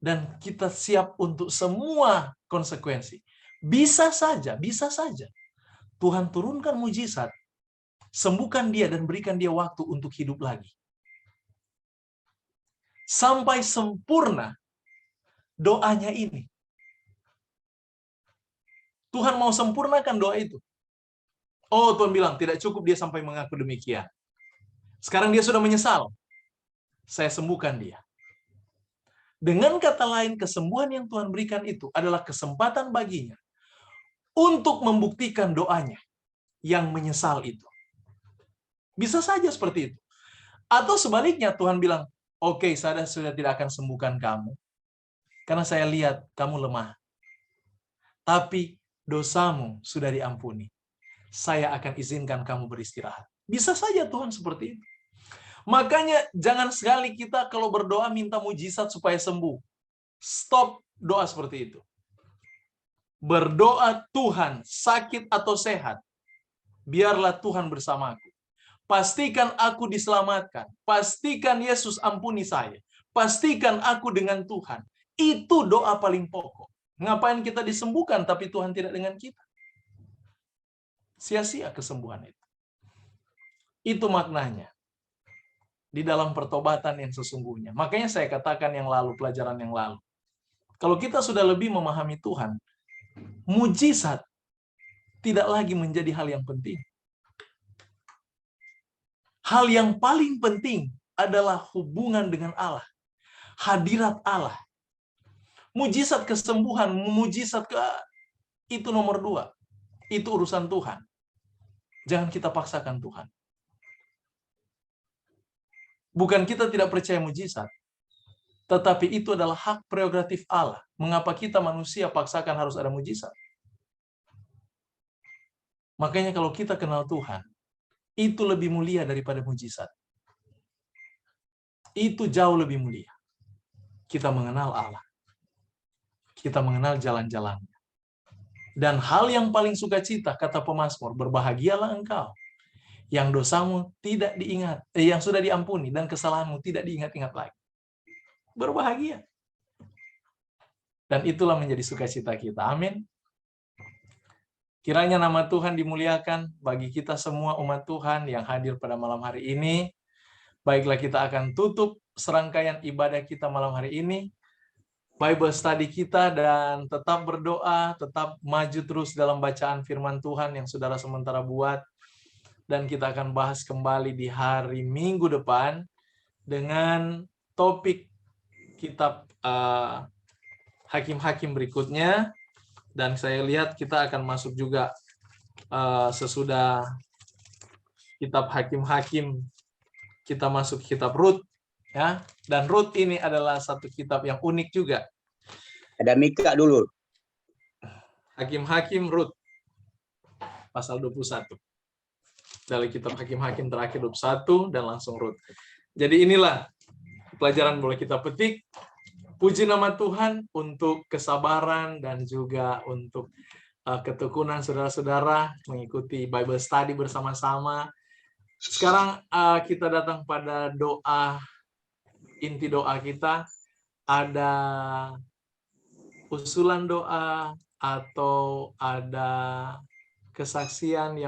dan kita siap untuk semua konsekuensi. Bisa saja Tuhan turunkan mujizat, sembuhkan dia dan berikan dia waktu untuk hidup lagi. Sampai sempurna doanya ini. Tuhan mau sempurnakan doa itu. Oh, Tuhan bilang, tidak cukup dia sampai mengaku demikian. Sekarang dia sudah menyesal. Saya sembuhkan dia. Dengan kata lain, kesembuhan yang Tuhan berikan itu adalah kesempatan baginya untuk membuktikan doanya yang menyesal itu. Bisa saja seperti itu. Atau sebaliknya, Tuhan bilang, oke, saya sudah tidak akan sembuhkan kamu, karena saya lihat kamu lemah. Tapi dosamu sudah diampuni. Saya akan izinkan kamu beristirahat. Bisa saja Tuhan seperti itu. Makanya jangan sekali kita kalau berdoa minta mujizat supaya sembuh. Stop doa seperti itu. Berdoa, Tuhan, sakit atau sehat, biarlah Tuhan bersamaku. Pastikan aku diselamatkan. Pastikan Yesus ampuni saya. Pastikan aku dengan Tuhan. Itu doa paling pokok. Ngapain kita disembuhkan tapi Tuhan tidak dengan kita? Sia-sia kesembuhan itu. Itu maknanya di dalam pertobatan yang sesungguhnya. Makanya saya katakan yang lalu, pelajaran yang lalu. Kalau kita sudah lebih memahami Tuhan, mujizat tidak lagi menjadi hal yang penting. Hal yang paling penting adalah hubungan dengan Allah. Hadirat Allah. Mujizat kesembuhan, mujizat itu nomor 2. Itu urusan Tuhan. Jangan kita paksakan Tuhan. Bukan kita tidak percaya mujizat, tetapi itu adalah hak prerogatif Allah. Mengapa kita manusia paksakan harus ada mujizat? Makanya kalau kita kenal Tuhan, itu lebih mulia daripada mujizat. Itu jauh lebih mulia. Kita mengenal Allah. Kita mengenal jalan-jalannya. Dan hal yang paling sukacita, kata pemazmur, berbahagialah engkau yang dosamu tidak diingat, yang sudah diampuni dan kesalahanmu tidak diingat-ingat lagi. Berbahagia. Dan itulah menjadi sukacita kita. Amin. Kiranya nama Tuhan dimuliakan bagi kita semua umat Tuhan yang hadir pada malam hari ini. Baiklah, kita akan tutup serangkaian ibadah kita malam hari ini. Bible study kita, dan tetap berdoa, tetap maju terus dalam bacaan firman Tuhan yang saudara sementara buat. Dan kita akan bahas kembali di hari Minggu depan dengan topik kitab Hakim-Hakim berikutnya. Dan saya lihat kita akan masuk juga sesudah kitab Hakim-Hakim, kita masuk kitab Rut. Ya, dan Rut ini adalah satu kitab yang unik juga. Ada Mika dulu. Hakim-Hakim Rut pasal 21. Dari kitab Hakim-Hakim terakhir 21 dan langsung Rut. Jadi inilah pelajaran boleh kita petik. Puji nama Tuhan untuk kesabaran dan juga untuk ketekunan saudara-saudara mengikuti Bible study bersama-sama. Sekarang kita datang pada doa. Inti doa kita, ada usulan doa atau ada kesaksian yang